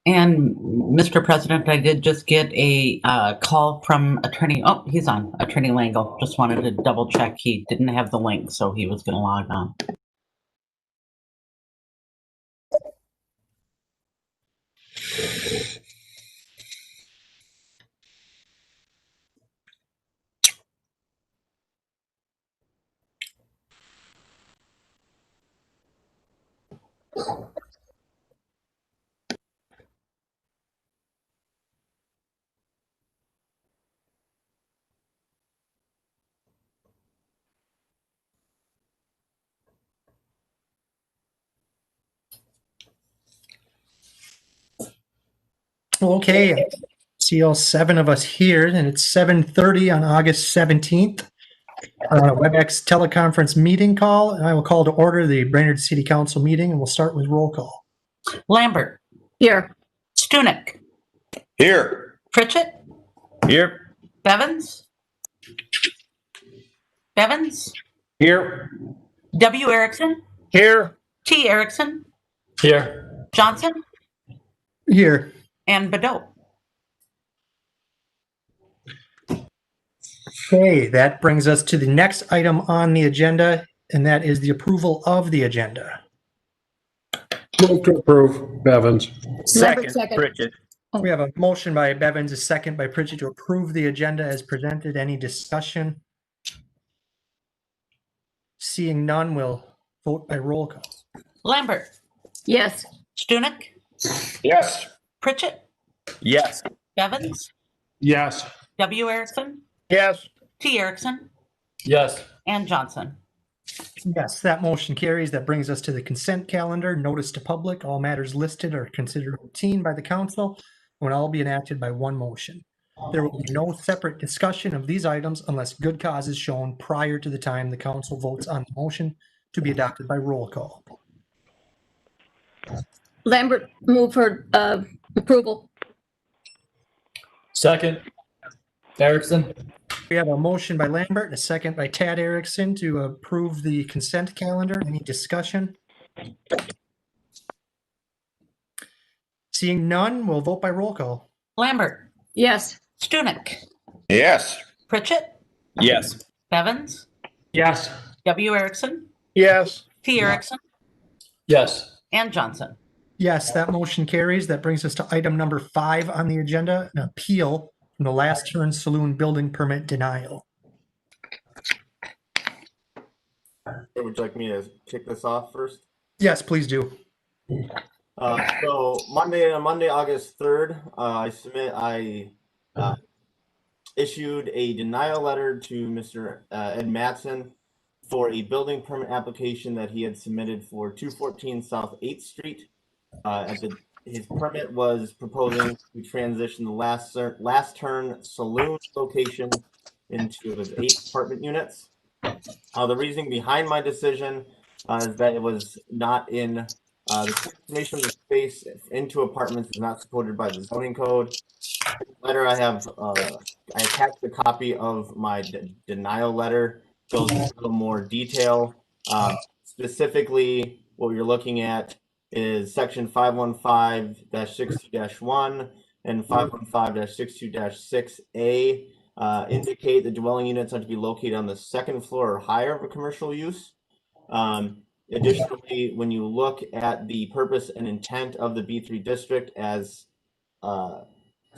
And Mr. President, I did just get a call from he's on, Attorney Langle. Just wanted to double check. He didn't have the link, so he was going to log on. Okay, I see all 7 of us here, and it's 7:30 on August 17th. On a WebEx teleconference meeting call, and I will call to order the Brainerd City Council meeting, and we'll start with roll call. Lambert. Here. Stunek. Here. Pritchett. Here. Bevins. Bevins. Here. W. Erickson. Here. T. Erickson. Here. Johnson. Here. And Badeau. Okay, that brings us to the next item on the agenda, and that is the approval of the agenda. Move to approve, Bevins. Second. Pritchett. We have a motion by Bevins, a second by Pritchett to approve the agenda as presented. Any discussion? Seeing none, we'll vote by roll call. Lambert. Yes. Stunek. Yes. Pritchett. Yes. Bevins. Yes. W. Erickson. Yes. T. Erickson. Yes. And Johnson. Yes, that motion carries. That brings us to the consent calendar. Notice to public. All matters listed are considered routine by the council and will all be enacted by one motion. There will be no separate discussion of these items unless good cause is shown prior to the time the council votes on the motion to be adopted by roll call. Lambert, move for approval. Second. Erickson. We have a motion by Lambert and a second by Tad Erickson to approve the consent calendar. Any discussion? Seeing none, we'll vote by roll call. Lambert. Yes. Stunek. Yes. Pritchett. Yes. Bevins. Yes. W. Erickson. Yes. T. Erickson. Yes. And Johnson. Yes, that motion carries. That brings us to item number 5 on the agenda, an appeal from the Last Turn Saloon building permit denial. Would you like me to kick this off first? Yes, please do. So Monday, August 3rd, I issued a denial letter to Mr. Ed Mattson for a building permit application that he had submitted for 214 South 8th Street. His permit was proposing to transition the last turn saloon location into his 8 apartment units. The reasoning behind my decision is that it was not in the transformation of the space into apartments is not supported by the zoning code. In the letter I attached a copy of my denial letter, goes into a little more detail. Specifically, what you're looking at is section 515-60-1 and 515-62-6A indicate the dwelling units are to be located on the second floor or higher of a commercial use. Additionally, when you look at the purpose and intent of the B3 district as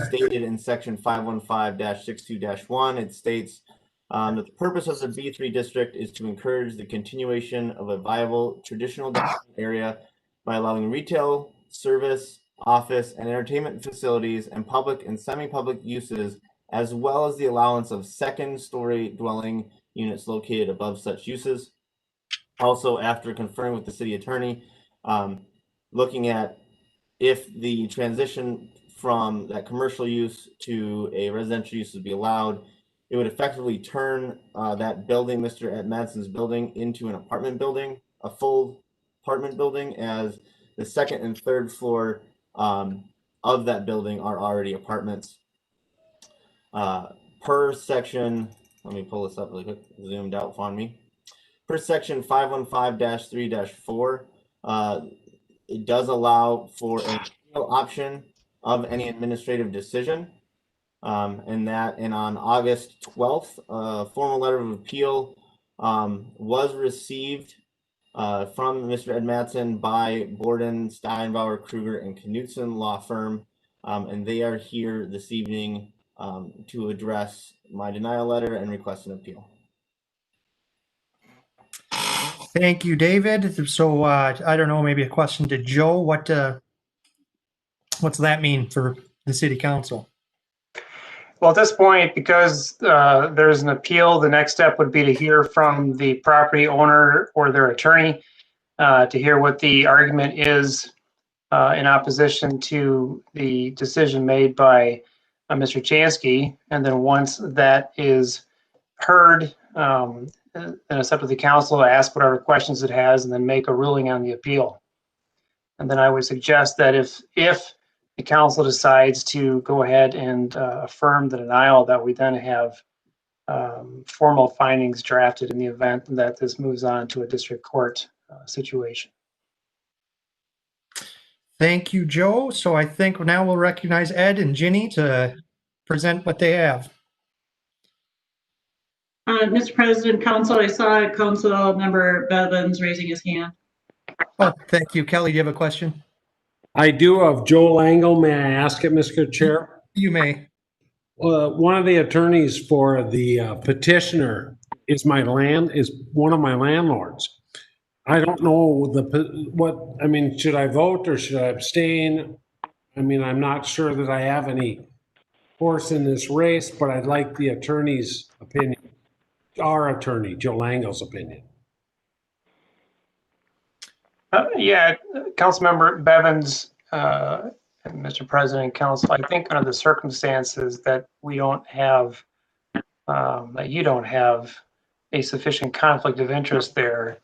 stated in section 515-62-1, it states that the purpose of the B3 district is to encourage the continuation of a viable traditional area by allowing retail, service, office, and entertainment facilities and public and semi-public uses, as well as the allowance of second-story dwelling units located above such uses. Also, after conferring with the city attorney, looking at if the transition from that commercial use to a residential use would be allowed, it would effectively turn that building, Mr. Ed Madsen's building, into an apartment building, a full apartment building, as the second and third floor of that building are already apartments. Per section, let me pull this up really quick, zoomed out on me. Per section 515-3-4, it does allow for an appeal option of any administrative decision. And on August 12th, a formal letter of appeal was received from Mr. Ed Mattson by Borden, Steinbauer, Kruger, and Knudsen law firm. And they are here this evening to address my denial letter and request an appeal. Thank you, David. So I don't know, maybe a question to Joe. What's that mean for the city council? Well, at this point, because there's an appeal, the next step would be to hear from the property owner or their attorney to hear what the argument is in opposition to the decision made by Mr. Chansky. And then once that is heard, then it's up to the council to ask whatever questions it has and then make a ruling on the appeal. And then I would suggest that if the council decides to go ahead and affirm the denial, that we then have formal findings drafted in the event that this moves on to a district court situation. Thank you, Joe. So I think now we'll recognize Ed and Ginny to present what they have. Mr. President, Council, I saw Council Member Bevins raising his hand. Oh, thank you. Kelly, do you have a question? I do of Joel Angle. May I ask it, Mr. Chair? You may. One of the attorneys for the petitioner is one of my landlords. I don't know should I vote or should I abstain? I mean, I'm not sure that I have any horse in this race, but I'd like the attorney's opinion, our attorney, Joe Langle's opinion. Yeah, Councilmember Bevins, and Mr. President, Council, I think under the circumstances that we don't have, that you don't have a sufficient conflict of interest there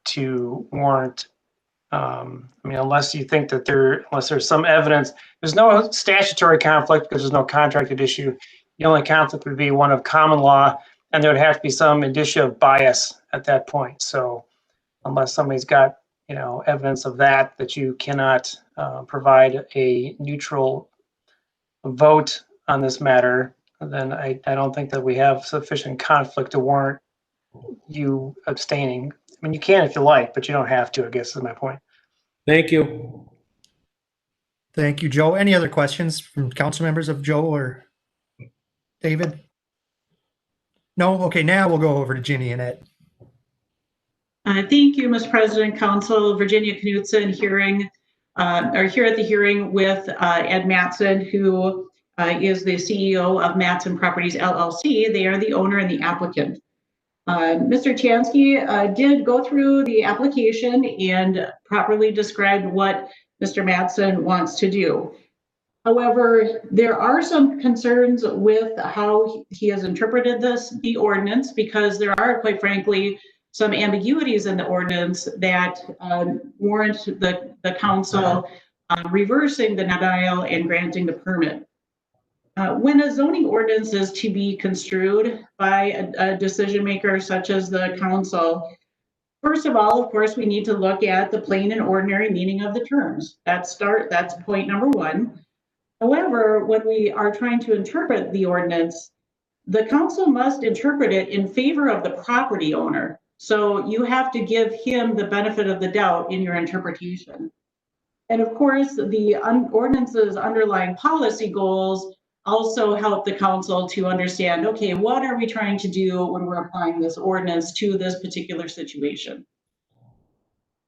to warrant, unless you think that unless there's some evidence, there's no statutory conflict because there's no contracted issue. The only conflict would be one of common law, and there would have to be some indicia of bias at that point. So unless somebody's got, evidence of that you cannot provide a neutral vote on this matter, then I don't think that we have sufficient conflict to warrant you abstaining. I mean, you can if you like, but you don't have to, I guess is my point. Thank you. Thank you, Joe. Any other questions from council members of Joe or David? No? Okay, now we'll go over to Ginny and Ed. Thank you, Mr. President, Council. Virginia Knudsen here at the hearing with Ed Mattson, who is the CEO of Mattson Properties LLC. They are the owner and the applicant. Mr. Chansky did go through the application and properly described what Mr. Mattson wants to do. However, there are some concerns with how he has interpreted the ordinance, because there are, quite frankly, some ambiguities in the ordinance that warrant the council reversing the denial and granting the permit. When a zoning ordinance is to be construed by a decision maker such as the council, first of all, of course, we need to look at the plain and ordinary meaning of the terms. That's point number one. However, when we are trying to interpret the ordinance, the council must interpret it in favor of the property owner. So you have to give him the benefit of the doubt in your interpretation. And of course, the ordinance's underlying policy goals also help the council to understand, okay, what are we trying to do when we're applying this ordinance to this particular situation?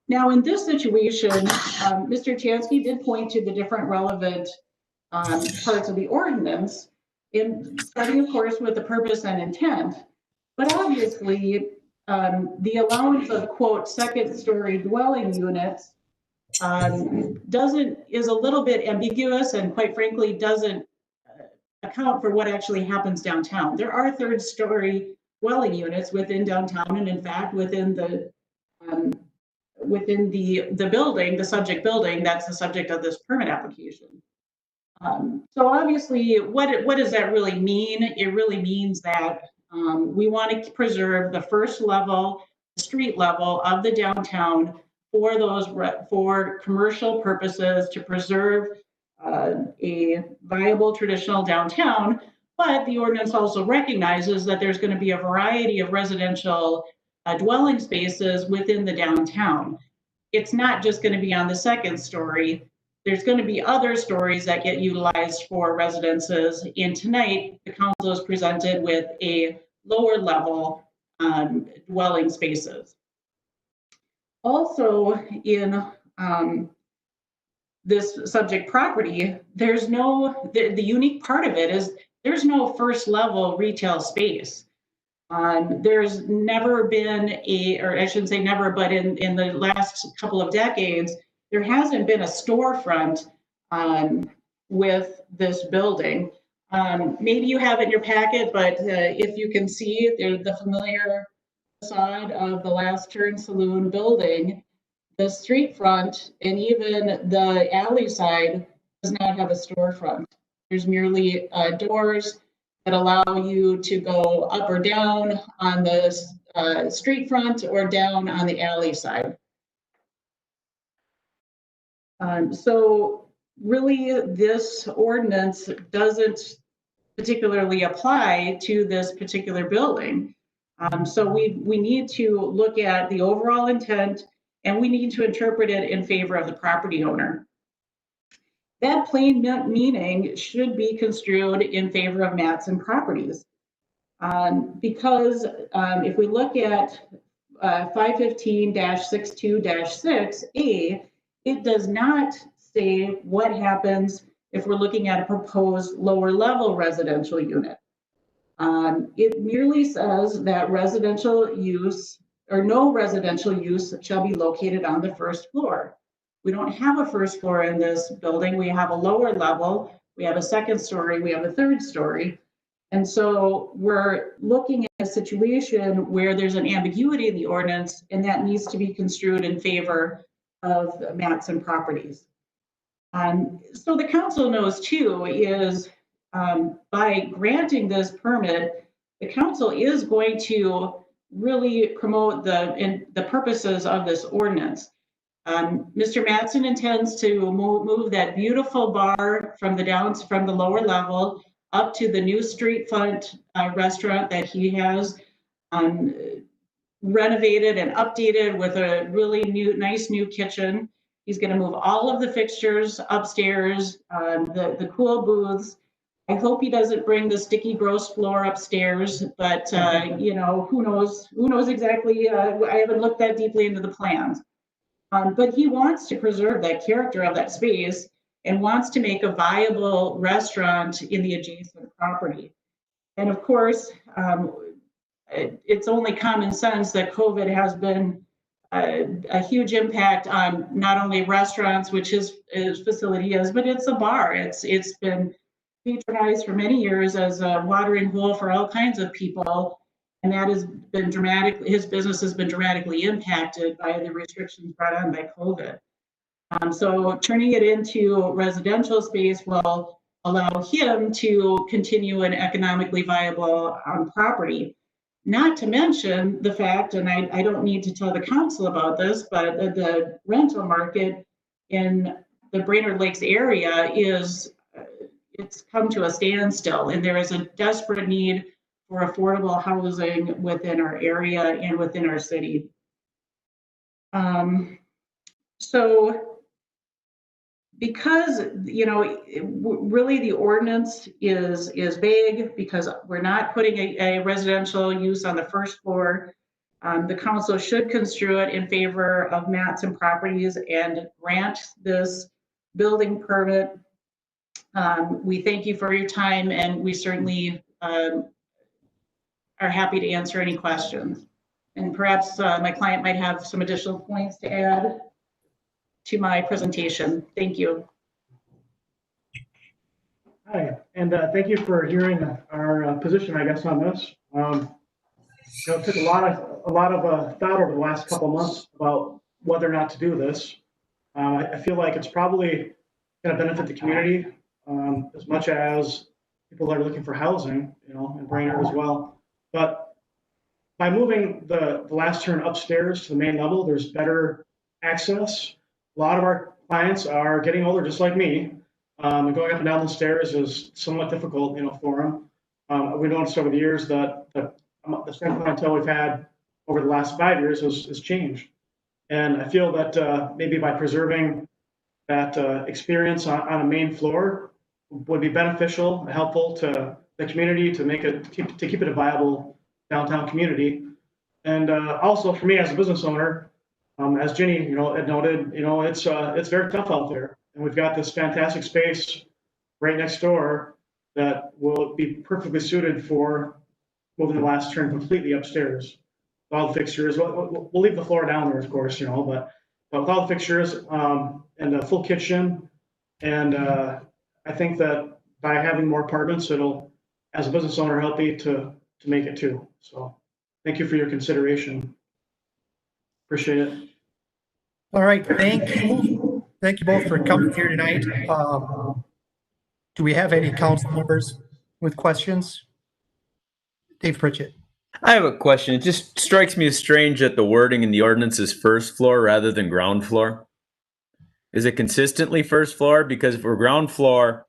Now, in this situation, Mr. Chansky did point to the different relevant parts of the ordinance, starting, of course, with the purpose and intent. But obviously, the allowance of, quote, second-story dwelling units is a little bit ambiguous, and quite frankly doesn't account for what actually happens downtown. There are third-story dwelling units within downtown, and in fact within the building, the subject building, that's the subject of this permit application. So obviously, what does that really mean? It really means that we want to preserve the first level, street level of the downtown for commercial purposes, to preserve a viable traditional downtown, but the ordinance also recognizes that there's going to be a variety of residential dwelling spaces within the downtown. It's not just going to be on the second story. There's going to be other stories that get utilized for residences. And tonight, the council is presented with a lower level dwelling spaces. Also, in this subject property, there's no, the unique part of it is there's no first level retail space. There's never been or I shouldn't say never, but in the last couple of decades, there hasn't been a storefront with this building. Maybe you have it in your packet, but if you can see, there's the familiar facade of the Last Turn Saloon building. The street front and even the alley side does not have a storefront. There's merely doors that allow you to go up or down on the street front or down on the alley side. So really, this ordinance doesn't particularly apply to this particular building. So we need to look at the overall intent, and we need to interpret it in favor of the property owner. That plain meaning should be construed in favor of Matson Properties. Because if we look at 515-62-6A, it does not say what happens if we're looking at a proposed lower level residential unit. It merely says that residential use or no residential use shall be located on the first floor. We don't have a first floor in this building. We have a lower level, we have a second story, we have a third story. And so we're looking at a situation where there's an ambiguity in the ordinance, and that needs to be construed in favor of Matson Properties. So the council knows too is by granting this permit, the council is going to really promote the purposes of this ordinance. Mr. Matson intends to move that beautiful bar from the lower level up to the new street front restaurant that he has renovated and updated with a really nice new kitchen. He's going to move all of the fixtures upstairs, the cool booths. I hope he doesn't bring the sticky, gross floor upstairs, but you know, who knows exactly. I haven't looked that deeply into the plans. But he wants to preserve that character of that space and wants to make a viable restaurant in the adjacent property. And of course, it's only common sense that COVID has been a huge impact on not only restaurants, which his facility is, but it's a bar. It's been patronized for many years as a watering hole for all kinds of people. And that has been his business has been dramatically impacted by the restrictions brought on by COVID. So turning it into residential space will allow him to continue an economically viable property. Not to mention the fact, and I don't need to tell the council about this, but the rental market in the Brainerd Lakes area it's come to a standstill, and there is a desperate need for affordable housing within our area and within our city. So because, you know, really the ordinance is vague because we're not putting a residential use on the first floor, the council should construe it in favor of Matson Properties and grant this building permit. We thank you for your time, and we certainly are happy to answer any questions. And perhaps my client might have some additional points to add to my presentation. Thank you. Hi, and thank you for hearing our position, I guess, on this. It took a lot of thought over the last couple of months about whether or not to do this. I feel like it's probably going to benefit the community as much as people that are looking for housing, you know, in Brainerd as well. But by moving the last turn upstairs to the main level, there's better access. A lot of our clients are getting older, just like me. And going up and down the stairs is somewhat difficult, for them. We noticed over the years that the same clientele we've had over the last 5 years has changed. And I feel that maybe by preserving that experience on a main floor would be beneficial and helpful to the community to keep it a viable downtown community. And also for me as a business owner, as Ginny, had noted, it's very tough out there. And we've got this fantastic space right next door that will be perfectly suited for moving the last turn completely upstairs. All the fixtures, we'll leave the floor down there, of course, but with all the fixtures and a full kitchen. And I think that by having more apartments, it'll, as a business owner, help me to make it too. So thank you for your consideration. Appreciate it. All right, thank you. Thank you both for coming here tonight. Do we have any council members with questions? Dave Pritchett. I have a question. It just strikes me as strange that the wording in the ordinance is first floor rather than ground floor. Is it consistently first floor? Because if we're ground floor,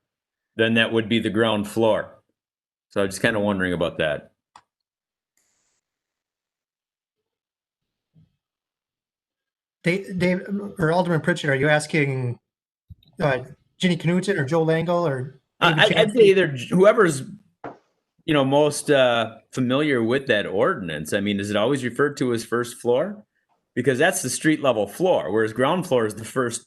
then that would be the ground floor. So I'm just kind of wondering about that. Dave or Alderman Pritchett, are you asking Ginny Knudsen or Joe Langle or? I'd say either whoever's most familiar with that ordinance. I mean, is it always referred to as first floor? Because that's the street level floor, whereas ground floor is the first,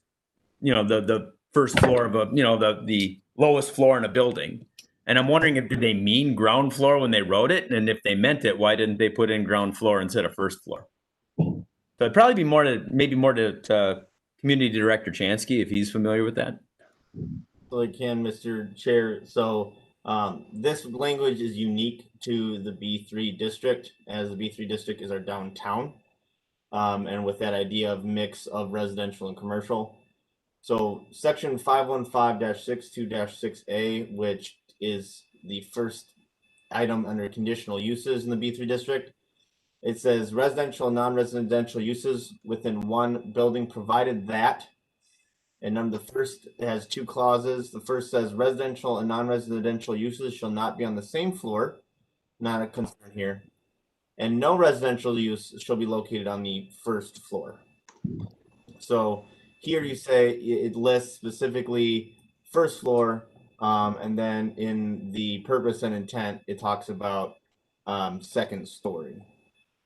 the first floor of the lowest floor in a building. And I'm wondering did they mean ground floor when they wrote it? And if they meant it, why didn't they put in ground floor instead of first floor? So it'd probably be more to Community Director Chansky if he's familiar with that. So I can, Mr. Chair. So this language is unique to the B3 district, as the B3 district is our downtown. And with that idea of mix of residential and commercial. So section 515-62-6A, which is the first item under conditional uses in the B3 district. It says residential and non-residential uses within one building, provided that, and then the first has two clauses. The first says residential and non-residential uses shall not be on the same floor, not a concern here, and no residential use shall be located on the first floor. So here you say it lists specifically first floor, and then in the purpose and intent, it talks about second story.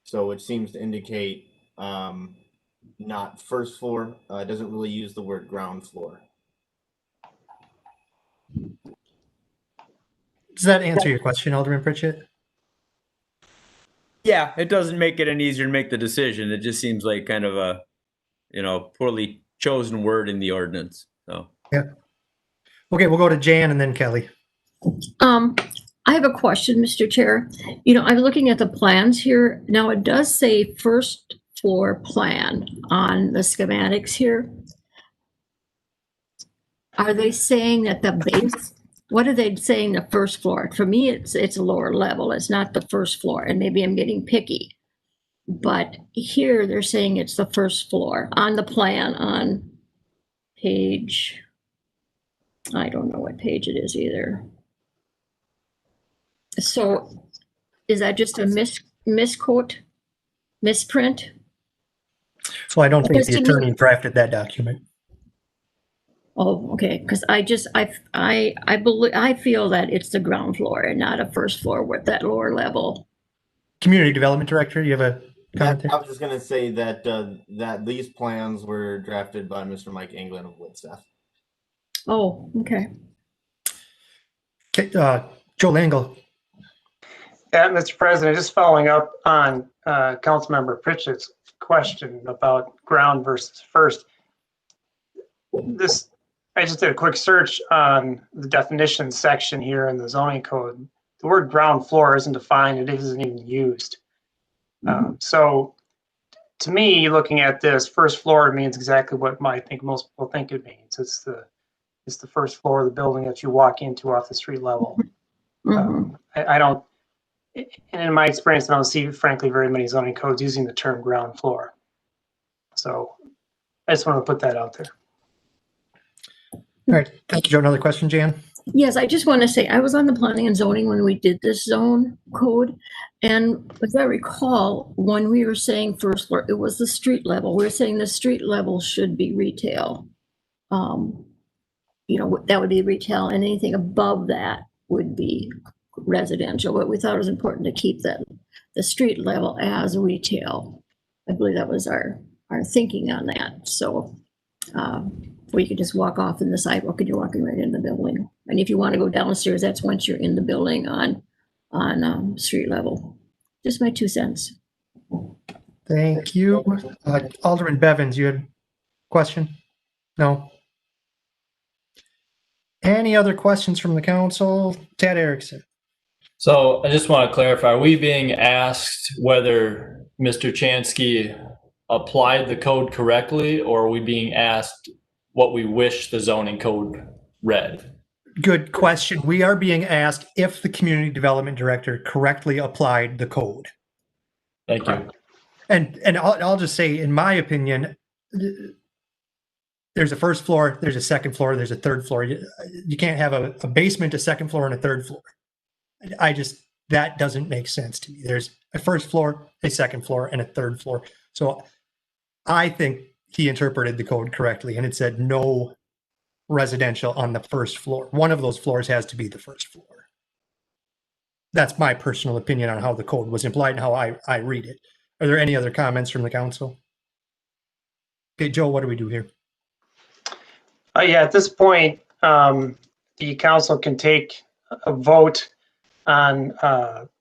So it seems to indicate not first floor. It doesn't really use the word ground floor. Does that answer your question, Alderman Pritchett? Yeah, it doesn't make it any easier to make the decision. It just seems like kind of a, poorly chosen word in the ordinance. So yeah. Okay, we'll go to Jan and then Kelly. I have a question, Mr. Chair. I'm looking at the plans here. Now it does say first floor plan on the schematics here. Are they saying that the base, what are they saying the first floor? For me, it's a lower level. It's not the first floor, and maybe I'm getting picky. But here they're saying it's the first floor on the plan on page, I don't know what page it is either. So is that just a misquote, misprint? So I don't think the attorney drafted that document. Oh, okay. Because I feel that it's the ground floor and not a first floor with that lower level. Community Development Director, you have a comment there? I was just going to say that that these plans were drafted by Mr. Mike England of Woodstaff. Oh, okay. Joe Langle. Yeah, Mr. President, just following up on Councilmember Pritchett's question about ground versus first. I just did a quick search on the definition section here in the zoning code. The word ground floor isn't defined. It isn't even used. So to me, looking at this, first floor means exactly what I think most people think it means. It's the first floor of the building that you walk into off the street level. Mm-hmm. I don't, and in my experience, I don't see, frankly, very many zoning codes using the term ground floor. So I just want to put that out there. All right, thank you, Joe. Another question, Jan? Yes, I just want to say, I was on the planning and zoning when we did this zone code. And as I recall, when we were saying first floor, it was the street level. We were saying the street level should be retail. That would be retail, and anything above that would be residential. But we thought it was important to keep the street level as retail. I believe that was our thinking on that. So where you could just walk off in the sidewalk and you're walking right in the building. And if you want to go downstairs, that's once you're in the building on street level. Just my 2 cents. Thank you. Alderman Bevins, you had a question? No? Any other questions from the council? Tad Erickson. So I just want to clarify, are we being asked whether Mr. Chansky applied the code correctly, or are we being asked what we wish the zoning code read? Good question. We are being asked if the community development director correctly applied the code. Thank you. And I'll just say, in my opinion, there's a first floor, there's a second floor, there's a third floor. You can't have a basement, a second floor, and a third floor. That doesn't make sense to me. There's a first floor, a second floor, and a third floor. So I think he interpreted the code correctly, and it said no residential on the first floor. One of those floors has to be the first floor. That's my personal opinion on how the code was implied and how I read it. Are there any other comments from the council? Okay, Joe, what do we do here? Yeah, at this point, the council can take a vote on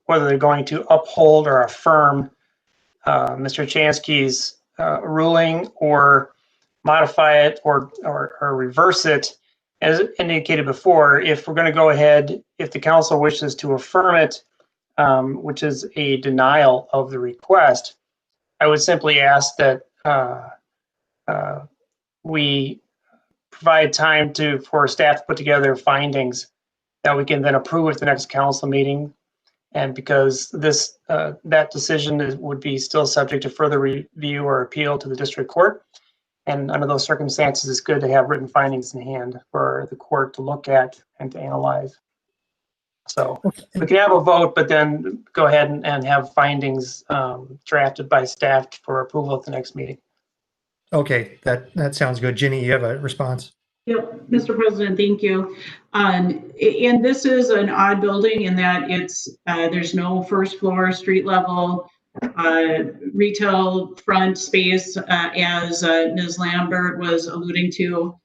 whether they're going to uphold or affirm Mr. Chansky's ruling, or modify it or reverse it. As indicated before, if we're going to go ahead, if the council wishes to affirm it, which is a denial of the request, I would simply ask that we provide time for staff to put together findings that we can then approve at the next council meeting. And because that decision would be still subject to further review or appeal to the district court. And under those circumstances, it's good to have written findings in hand for the court to look at and to analyze. So we can have a vote, but then go ahead and have findings drafted by staff for approval at the next meeting. Okay, that sounds good. Ginny, you have a response? Yep, Mr. President, thank you. And this is an odd building in that it's there's no first floor, street level, retail front space, as Ms. Lambert was alluding to.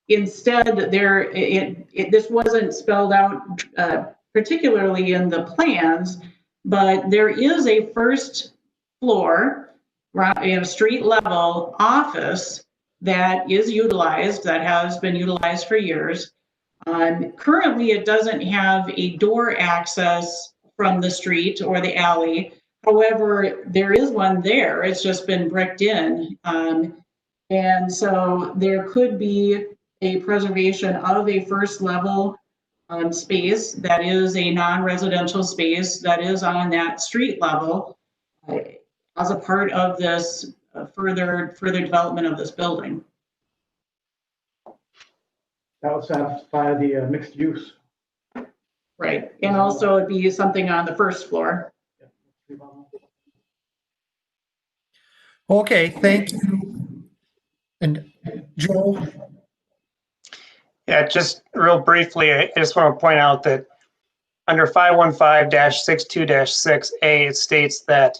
Instead, this wasn't spelled out particularly in the plans, but there is a first floor, street level office that is utilized, that has been utilized for years. Currently, it doesn't have a door access from the street or the alley. However, there is one there. It's just been bricked in. And so there could be a preservation of a first level space that is a non-residential space that is on that street level as a part of this further development of this building. That would satisfy the mixed use. Right, and also it'd be something on the first floor. Okay, thank you. And Joel? Yeah, just real briefly, I just want to point out that under 515-62-6A, it states that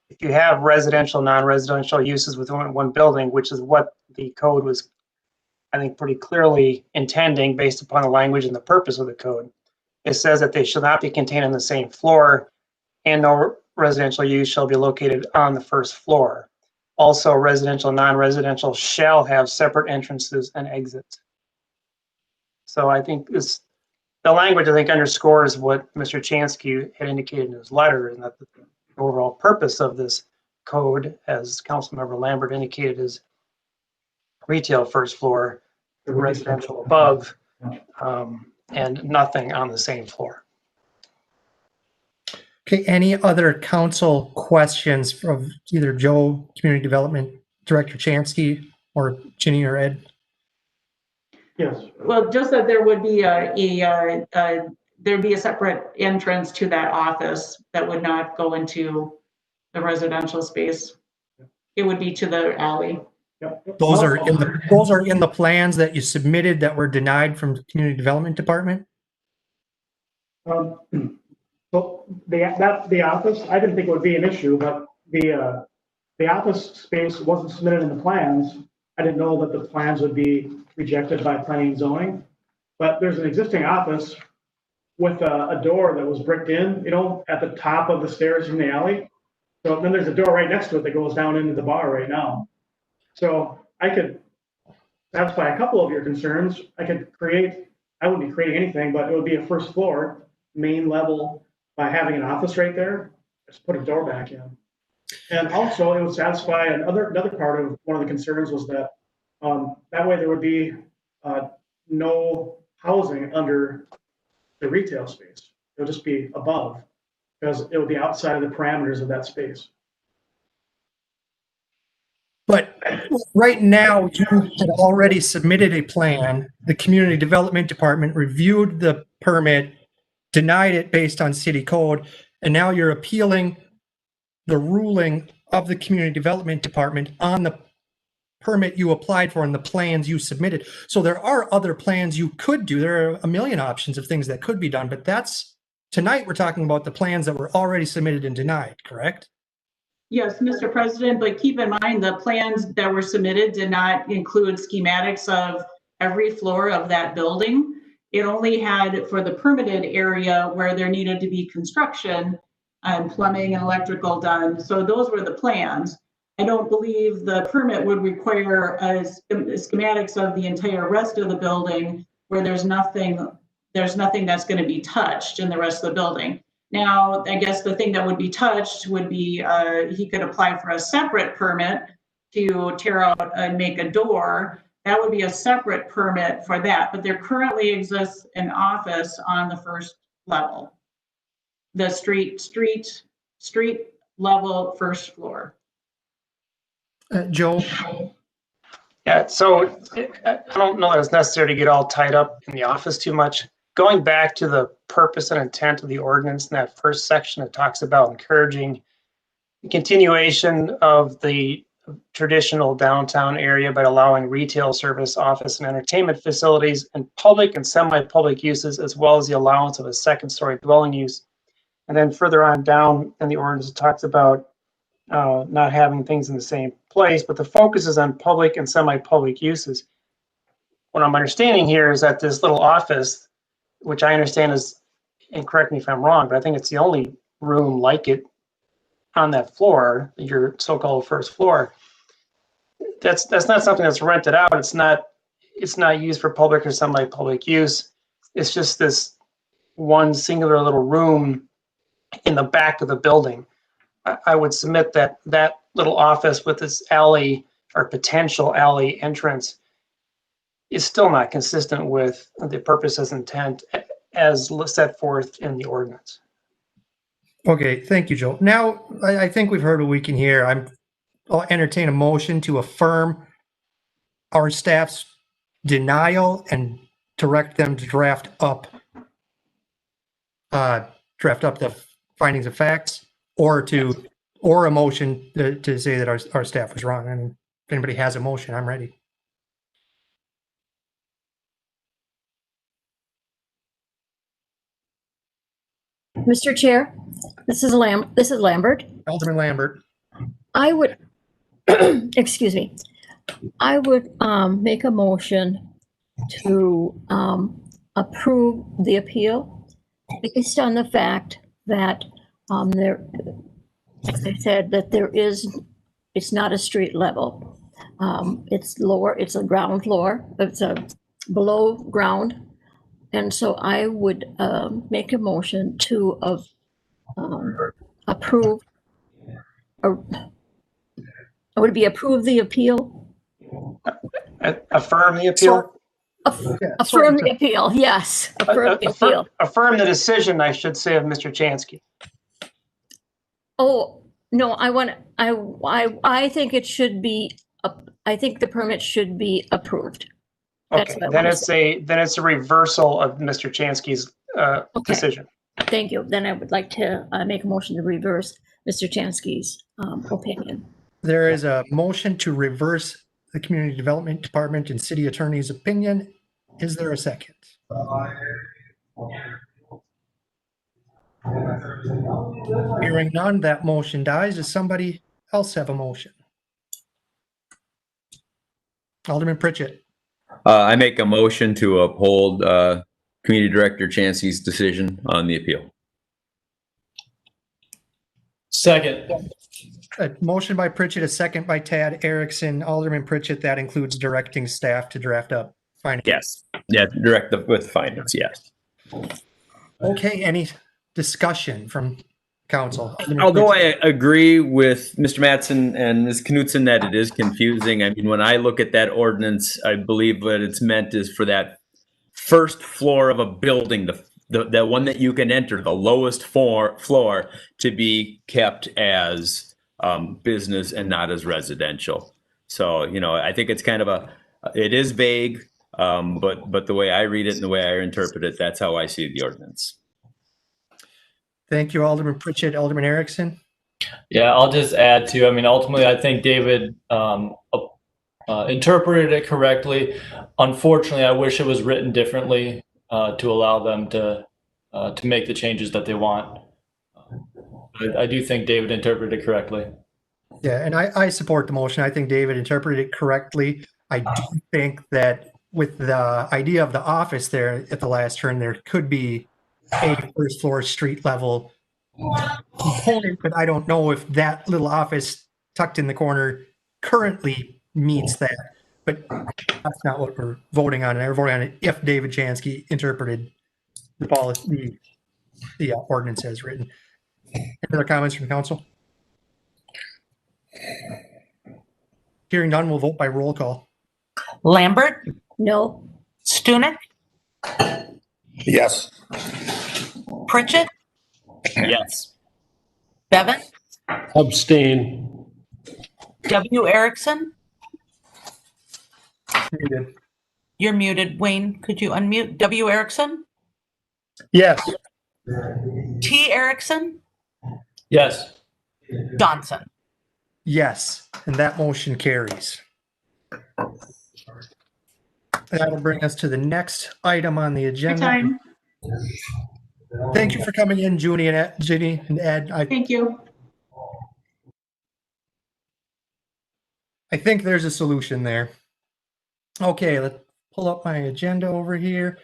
if you have residential, non-residential uses within one building, which is what the code was, I think, pretty clearly intending based upon the language and the purpose of the code, it says that they shall not be contained on the same floor, and no residential use shall be located on the first floor. Also, residential, non-residential shall have separate entrances and exits. So I think the language, I think, underscores what Mr. Chansky had indicated in his letter, and that the overall purpose of this code, as Councilmember Lambert indicated, is retail first floor, residential above, and nothing on the same floor. Okay, any other council questions from either Joe, Community Development Director Chansky, or Ginny or Ed? Yes. Well, just that there would be there'd be a separate entrance to that office that would not go into the residential space. It would be to the alley. Yep. Those are in the plans that you submitted that were denied from the Community Development Department? So the office, I didn't think it would be an issue, but the office space wasn't submitted in the plans. I didn't know that the plans would be rejected by planning and zoning. But there's an existing office with a door that was bricked in, you know, at the top of the stairs in the alley. So then there's a door right next to it that goes down into the bar right now. So I could satisfy a couple of your concerns. I wouldn't be creating anything, but it would be a first floor, main level, by having an office right there. Just put a door back in. And also it would satisfy another part of one of the concerns was that that way there would be no housing under the retail space. It would just be above because it would be outside of the parameters of that space. But right now, you had already submitted a plan. The Community Development Department reviewed the permit, denied it based on city code, and now you're appealing the ruling of the Community Development Department on the permit you applied for and the plans you submitted. So there are other plans you could do. There are a million options of things that could be done, but tonight we're talking about the plans that were already submitted and denied, correct? Yes, Mr. President, but keep in mind the plans that were submitted did not include schematics of every floor of that building. It only had for the permitted area where there needed to be construction and plumbing and electrical done. So those were the plans. I don't believe the permit would require schematics of the entire rest of the building where there's nothing that's going to be touched in the rest of the building. Now, I guess the thing that would be touched would be he could apply for a separate permit to tear out and make a door. That would be a separate permit for that. But there currently exists an office on the first level, the street level first floor. Joe? Yeah, so I don't know that it's necessary to get all tied up in the office too much. Going back to the purpose and intent of the ordinance in that first section, it talks about encouraging the continuation of the traditional downtown area by allowing retail service, office, and entertainment facilities and public and semi-public uses, as well as the allowance of a second-story dwelling use. And then further on down in the ordinance, it talks about not having things in the same place, but the focus is on public and semi-public uses. What I'm understanding here is that this little office, which I understand is, and correct me if I'm wrong, but I think it's the only room like it on that floor, your so-called first floor. That's not something that's rented out. It's not used for public or semi-public use. It's just this one singular little room in the back of the building. I would submit that that little office with this alley or potential alley entrance is still not consistent with the purpose as intent as set forth in the ordinance. Okay, thank you, Joe. Now, I think we've heard what we can hear. I'll entertain a motion to affirm our staff's denial and direct them to draft up the findings of facts, or a motion to say that our staff was wrong. And if anybody has a motion, I'm ready. Mr. Chair, this is Lambert. Alderman Lambert. I would, excuse me, I would make a motion to approve the appeal based on the fact that as I said, that it's not a street level. It's lower, it's a ground floor, it's a below ground. And so I would make a motion to approve, or would it be approve the appeal? Affirm the appeal? Affirm the appeal, yes. Affirm the appeal. Affirm the decision, I should say, of Mr. Chansky. Oh, no, I think it should be, I think the permit should be approved. That's Okay, what I then wanna it's a reversal of Mr. Chansky's Okay. decision. Thank you. Then I would like to make a motion to reverse Mr. Chansky's opinion. There is a motion to reverse the Community Development Department and City Attorney's opinion. Is there a second? Hearing none, that motion dies. Does somebody else have a motion? Alderman Pritchett. I make a motion to uphold Community Director Chansey's decision on the appeal. Second. A motion by Pritchett, a second by Tad Erickson. Alderman Pritchett, that includes directing staff to draft up findings. Yes. Yeah, direct with findings, yes. Okay, any discussion from council? Alderman Although Pritchett. I agree with Mr. Mattson and Ms. Knutson that it is confusing. I mean, when I look at that ordinance, I believe what it's meant is for that first floor of a building, the one that you can enter, the lowest floor to be kept as business and not as residential. So, you know, I think it's kind of it is vague, but the way I read it and the way I interpret it, that's how I see the ordinance. Thank you, Alderman Pritchett. Alderman Erickson. Yeah, I'll just add to, I mean, ultimately, I think David interpreted it correctly. Unfortunately, I wish it was written differently to allow them to make the changes that they want. I do think David interpreted it correctly. Yeah, and I support the motion. I think David interpreted it correctly. I do think that with the idea of the office there at the last turn, there could be a first floor street level component, but I don't know if that little office tucked in the corner currently meets that. But that's not what we're voting on. We're voting on it if David Chansky interpreted the policy, the ordinance as written. Any other comments from council? Hearing none, we'll vote by roll call. Lambert, No. Stunek, Yes. Pritchett, Yes. Bevan, Abstain. W. Erickson. Muted. You're muted. Wayne, could you unmute? W. Erickson, Yes. T. Erickson, Yes. Johnson. Yes, and that motion carries. That'll bring us to the next item on the agenda. Time. Thank you for coming in, Ginny and Ed. Thank you. I think there's a solution there. Okay, let's pull up my agenda over here.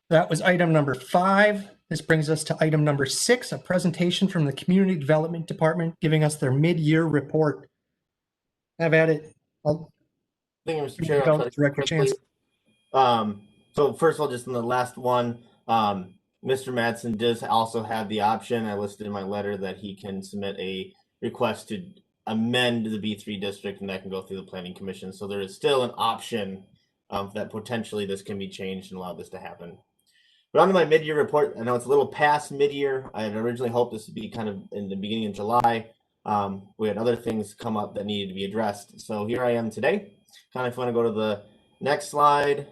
That was item number 5. This brings us to item number 6, a presentation from the Community Development Department giving us their mid-year report. Have at it. Thank you, Mr. Chair. I'll try to Director quickly. Chance. So first of all, just in the last one, Mr. Madsen does also have the option. I listed in my letter that he can submit a request to amend the B3 district, and that can go through the Planning Commission. So there is still an option that potentially this can be changed and allow this to happen. But on to my mid-year report, I know it's a little past mid-year. I had originally hoped this would be kind of in the beginning of July. We had other things come up that needed to be addressed. So here I am today. Kind of want to go to the next slide.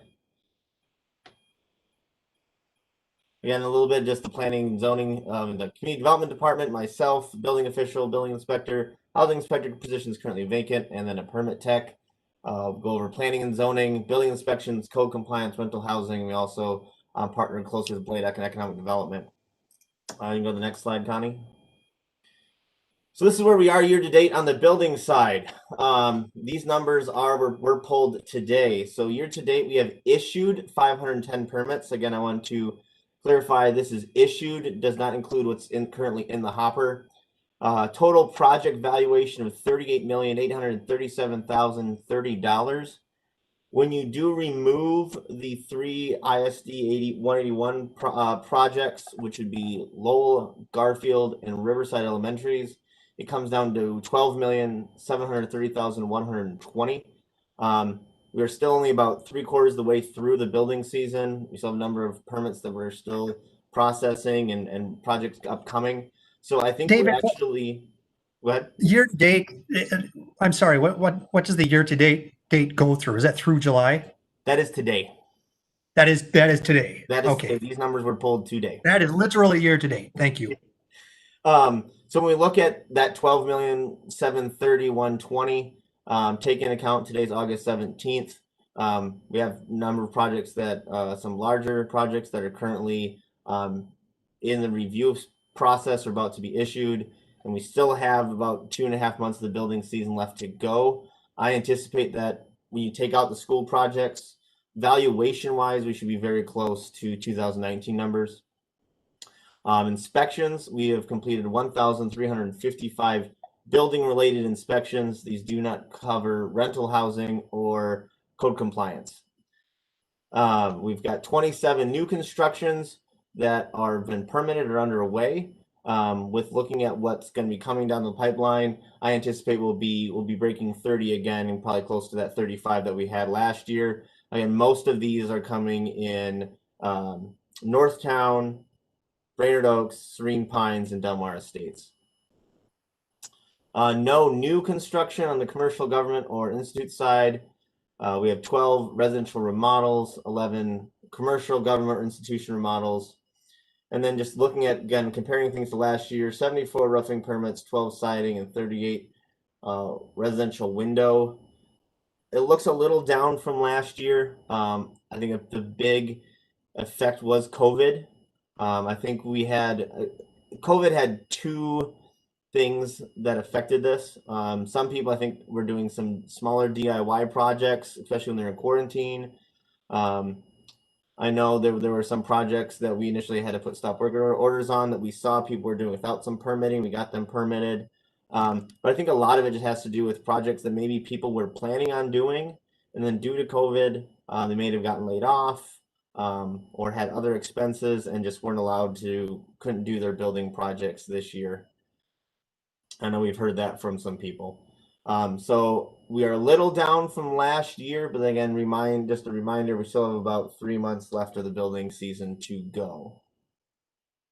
Again, a little bit just the planning and zoning, the community development department, myself, building official, building inspector, housing inspector position is currently vacant, and then a permit tech. Go over planning and zoning, building inspections, code compliance, rental housing. We also partner closely with Blade Economic Development. You can go to the next slide, Connie. So this is where we are year to date on the building side. These numbers were pulled today. So year to date, we have issued 510 permits. Again, I want to clarify this is issued. It does not include what's currently in the hopper. Total project valuation of $38,837,030. When you do remove the 3 ISD 181 projects, which would be Lowell, Garfield, and Riverside Elementaries, it comes down to $12,730,120. We're still only about 3/4 of the way through the building season. We still have a number of permits that we're still processing and projects upcoming. So I think David, we're actually, go ahead. Year to date, I'm sorry, what does the year to date go through? Is that through July? That is today. That is today. That is Okay. These numbers were pulled today. That is literally year to date. Thank you. So when we look at that 12,730,120, take into account today's August 17th, we have a number of projects that, some larger projects that are currently in the review process or about to be issued, and we still have about 2.5 months of the building season left to go. I anticipate that when you take out the school projects, valuation-wise, we should be very close to 2019 numbers. Inspections, we have completed 1,355 building-related inspections. These do not cover rental housing or code compliance. We've got 27 new constructions that are been permitted or underway. With looking at what's going to be coming down the pipeline, I anticipate we'll be breaking 30 again, and probably close to that 35 that we had last year. Again, most of these are coming in Northtown, Brainerd Oaks, Serene Pines, and Delmar Estates. No new construction on the commercial, government, or institute side. We have 12 residential remodels, 11 commercial, government, or institution remodels. And then just looking at, again, comparing things to last year, 74 roofing permits, 12 siding, and 38 residential window. It looks a little down from last year. I think the big effect was COVID. I think COVID had two things that affected this. Some people, I think, were doing some smaller DIY projects, especially when they're in quarantine. I know there were some projects that we initially had to put stop work orders on that we saw people were doing without some permitting. We got them permitted. But I think a lot of it just has to do with projects that maybe people were planning on doing, and then due to COVID, they may have gotten laid off. Or had other expenses and just couldn't do their building projects this year. I know we've heard that from some people. So we are a little down from last year, but again, just a reminder, we still have about 3 months left of the building season to go.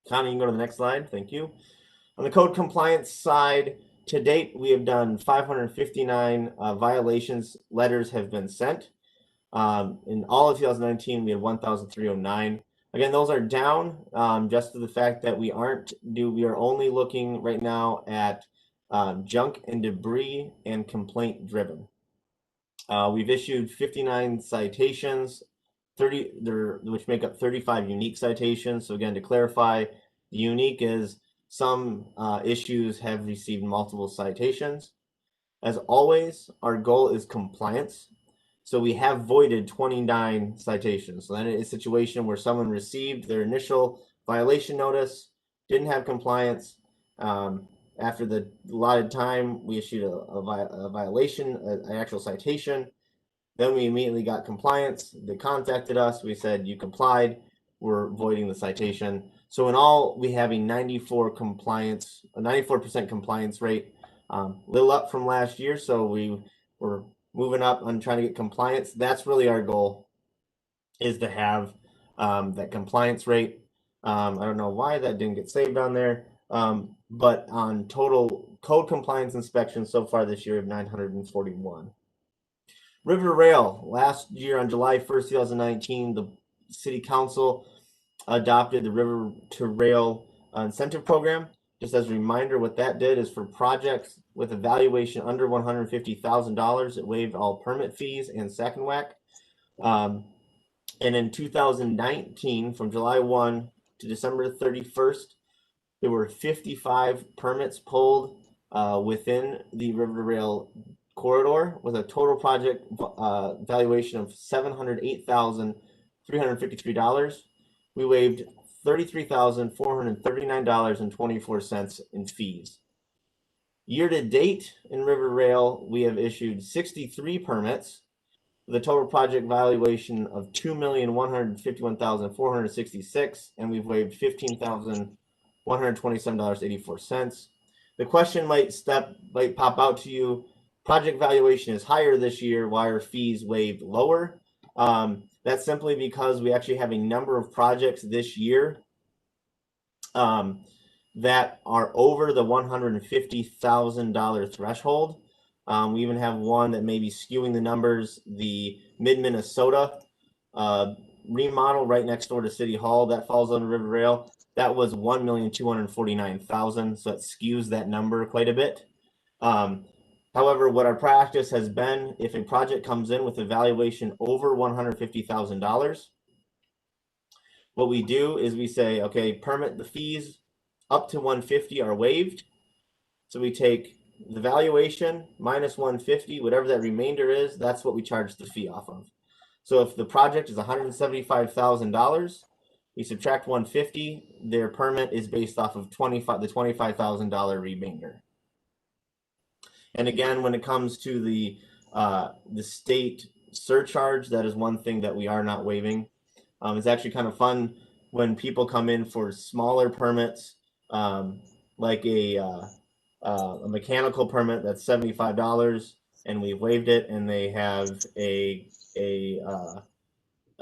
Connie, you can go to the next slide. Thank you. On the code compliance side, to date, we have done 559 violations. Letters have been sent. In all of 2019, we had 1,309. Again, those are down just to the fact that we are only looking right now at junk and debris and complaint driven. We've issued 59 citations, which make up 35 unique citations. So again, to clarify, the unique is some issues have received multiple citations. As always, our goal is compliance. So we have voided 29 citations. So then it's a situation where someone received their initial violation notice, didn't have compliance. After the allotted time, we issued a violation, an actual citation. Then we immediately got compliance. They contacted us. We said, you complied. We're voiding the citation. So in all, we have a 94% compliance rate, little up from last year. So we were moving up on trying to get compliance. That's really our goal, is to have that compliance rate. I don't know why that didn't get saved on there, but on total code compliance inspections so far this year of 941. River Rail, last year on July 1st, 2019, the City Council adopted the River to Rail incentive program. Just as a reminder, what that did is for projects with a valuation under $150,000, it waived all permit fees and second whack. And in 2019, from July 1 to December 31st, there were 55 permits pulled within the River Rail corridor with a total project valuation of $708,353. We waived $33,439.24 in fees. Year to date in River Rail, we have issued 63 permits with a total project valuation of $2,151,466, and we've waived $15,127.84. The question might pop out to you: project valuation is higher this year. Why are fees waived lower? That's simply because we actually have a number of projects this year that are over the $150,000 threshold. We even have one that may be skewing the numbers, the Mid-Minnesota remodel right next door to City Hall that falls under River Rail. That was $1,249,000, so it skews that number quite a bit. However, what our practice has been, if a project comes in with a valuation over $150,000, what we do is we say, okay, permit the fees up to 150 are waived. So we take the valuation minus 150, whatever that remainder is, that's what we charge the fee off of. So if the project is $175,000, we subtract 150, their permit is based off of the $25,000 remainder. And again, when it comes to the state surcharge, that is one thing that we are not waiving. It's actually kind of fun when people come in for smaller permits, like a mechanical permit that's $75, and we've waived it, and they have a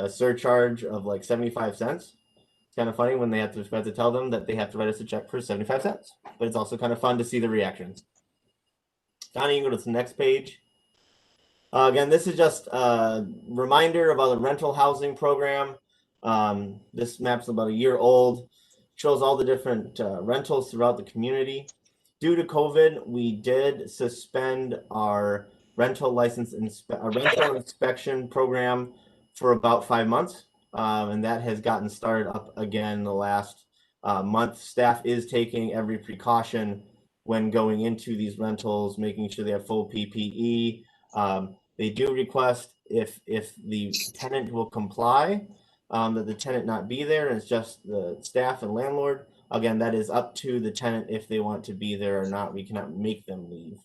surcharge of like 75 cents. It's kind of funny when they have to tell them that they have to write us a check for 75 cents, but it's also kind of fun to see the reactions. Donnie, you can go to the next page. Again, this is just a reminder about the rental housing program. This map's about a year old, shows all the different rentals throughout the community. Due to COVID, we did suspend our rental rental inspection program for about 5 months, and that has gotten started up again the last month. Staff is taking every precaution when going into these rentals, making sure they have full PPE. They do request if the tenant will comply, that the tenant not be there, and it's just the staff and landlord. Again, that is up to the tenant if they want to be there or not. We cannot make them leave.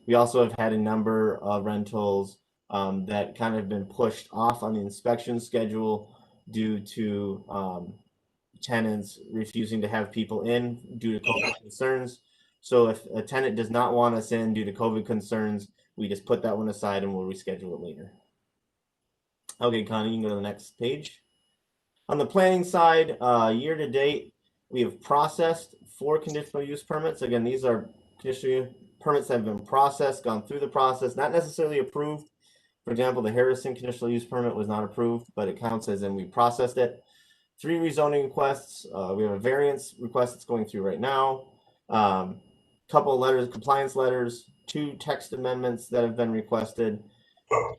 We also have had a number of rentals that kind of been pushed off on the inspection schedule due to tenants refusing to have people in due to COVID concerns. So if a tenant does not want us in due to COVID concerns, we just put that one aside and we'll reschedule it later. Okay, Connie, you can go to the next page. On the planning side, year to date, we have processed 4 conditional use permits. Again, these are conditional use permits that have been processed, gone through the process, not necessarily approved. For example, the Harrison conditional use permit was not approved, but it counts as in we processed it. 3 rezoning requests. We have a variance request that's going through right now. Couple of letters, compliance letters, 2 text amendments that have been requested.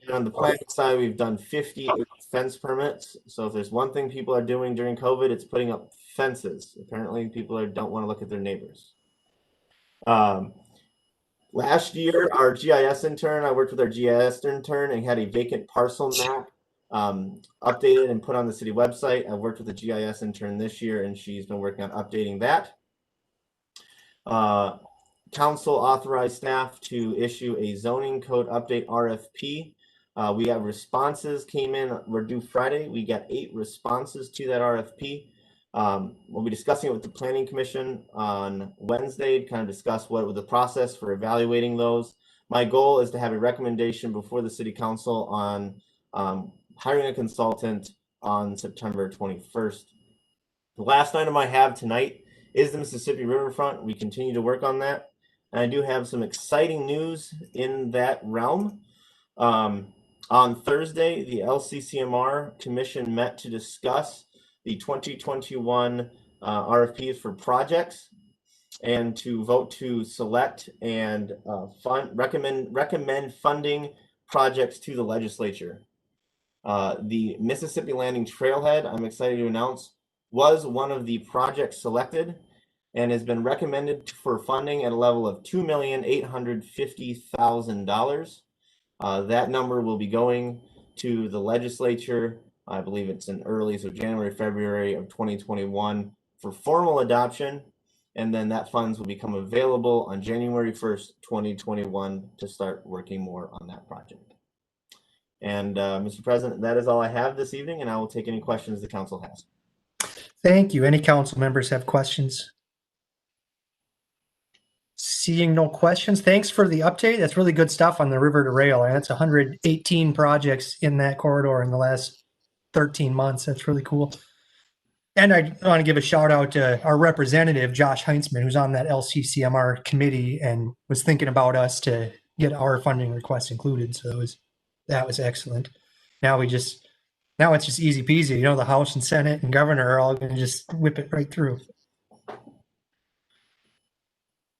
And on the planning side, we've done 58 fence permits. So if there's one thing people are doing during COVID, it's putting up fences. Apparently, people don't want to look at their neighbors. Last year, our GIS intern, I worked with our GIS intern and had a vacant parcel map updated and put on the city website. I've worked with the GIS intern this year, and she's been working on updating that. Council authorized staff to issue a zoning code update RFP. We have responses came in. We're due Friday. We got 8 responses to that RFP. We'll be discussing it with the Planning Commission on Wednesday to kind of discuss what was the process for evaluating those. My goal is to have a recommendation before the City Council on hiring a consultant on September 21st. The last item I have tonight is the Mississippi Riverfront. We continue to work on that. And I do have some exciting news in that realm. On Thursday, the LCCMR Commission met to discuss the 2021 RFPs for projects and to vote to select and recommend funding projects to the legislature. The Mississippi Landing Trailhead, I'm excited to announce, was one of the projects selected and has been recommended for funding at a level of $2,850,000. That number will be going to the legislature. I believe it's in early, so January, February of 2021 for formal adoption. And then that funds will become available on January 1st, 2021 to start working more on that project. And Mr. President, that is all I have this evening, and I will take any questions the council has. Thank you. Any council members have questions? Seeing no questions, thanks for the update. That's really good stuff on the river to rail. And it's 118 projects in that corridor in the last 13 months. That's really cool. And I want to give a shout out to our representative, Josh Heinzman, who's on that LCCMR committee and was thinking about us to get our funding request included. So that was excellent. Now we just Now it's just easy peasy. The House and Senate and Governor are all going to just whip it right through.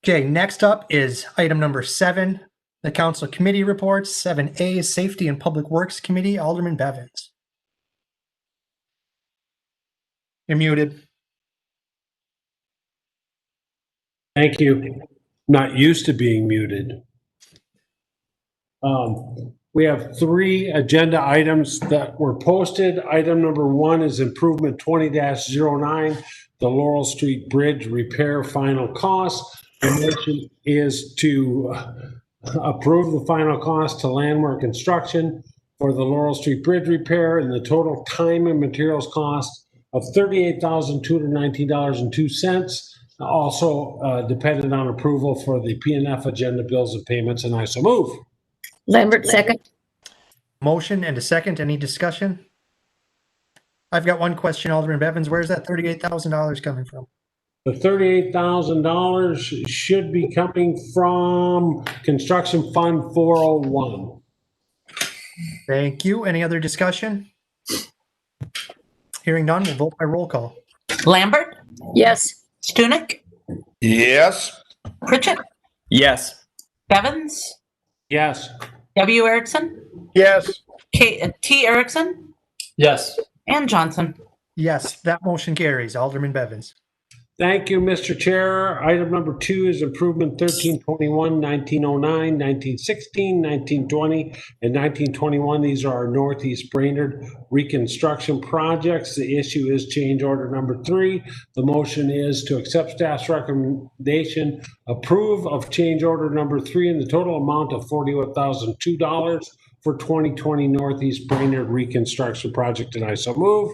Okay, next up is item number 7, the council committee reports. 7A is Safety and Public Works Committee, Alderman Bevins. You're muted. Thank you. Not used to being muted. We have 3 agenda items that were posted. Item number 1 is improvement 20-09, the Laurel Street Bridge repair final cost. The motion is to approve the final cost to Landmark Construction for the Laurel Street Bridge repair and the total time and materials cost of $38,219.02. Also dependent on approval for the P&F agenda bills and payments, and I so move. Lambert, second. Motion and a second. Any discussion? I've got one question, Alderman Bevins. Where's that $38,000 coming from? The $38,000 should be coming from Construction Fund 401. Thank you. Any other discussion? Hearing none, we'll vote by roll call. Lambert, Yes. Stunek, Yes. Pritchett, Yes. Bevins, Yes. W. Erickson, Yes. T. Erickson, Yes. and Johnson. Yes, that motion carries. Alderman Bevins. Thank you, Mr. Chair. Item number 2 is improvement 1321, 1909, 1916, 1920, and 1921. These are our Northeast Brainerd reconstruction projects. The issue is change order number 3. The motion is to accept staff's recommendation, approve of change order number 3 in the total amount of $41,002 for 2020 Northeast Brainerd reconstruction project, and I so move.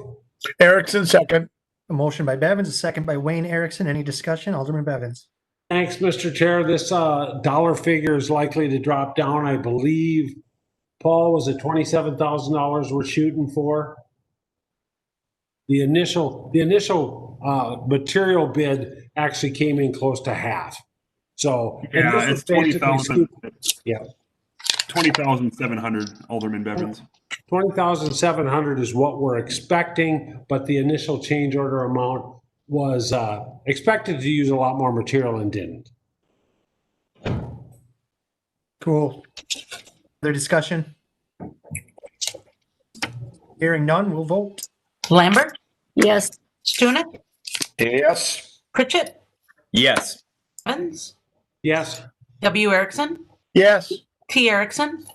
Erickson, second. A motion by Bevins, a second by Wayne Erickson. Any discussion? Alderman Bevins. Thanks, Mr. Chair. This dollar figure is likely to drop down. I believe, Paul, was it $27,000 we're shooting for? The initial material bid actually came in close to half. So and yeah, this it's is basically 20,000. Yeah, 20,700, Alderman Bevins. 20,700 is what we're expecting, but the initial change order amount was expected to use a lot more material and didn't. Cool. Other discussion? Hearing none, we'll vote. Lambert, Yes. Stunek, Yes. Pritchett, Yes. Bevins, Yes. W. Erickson, Yes. T. Erickson,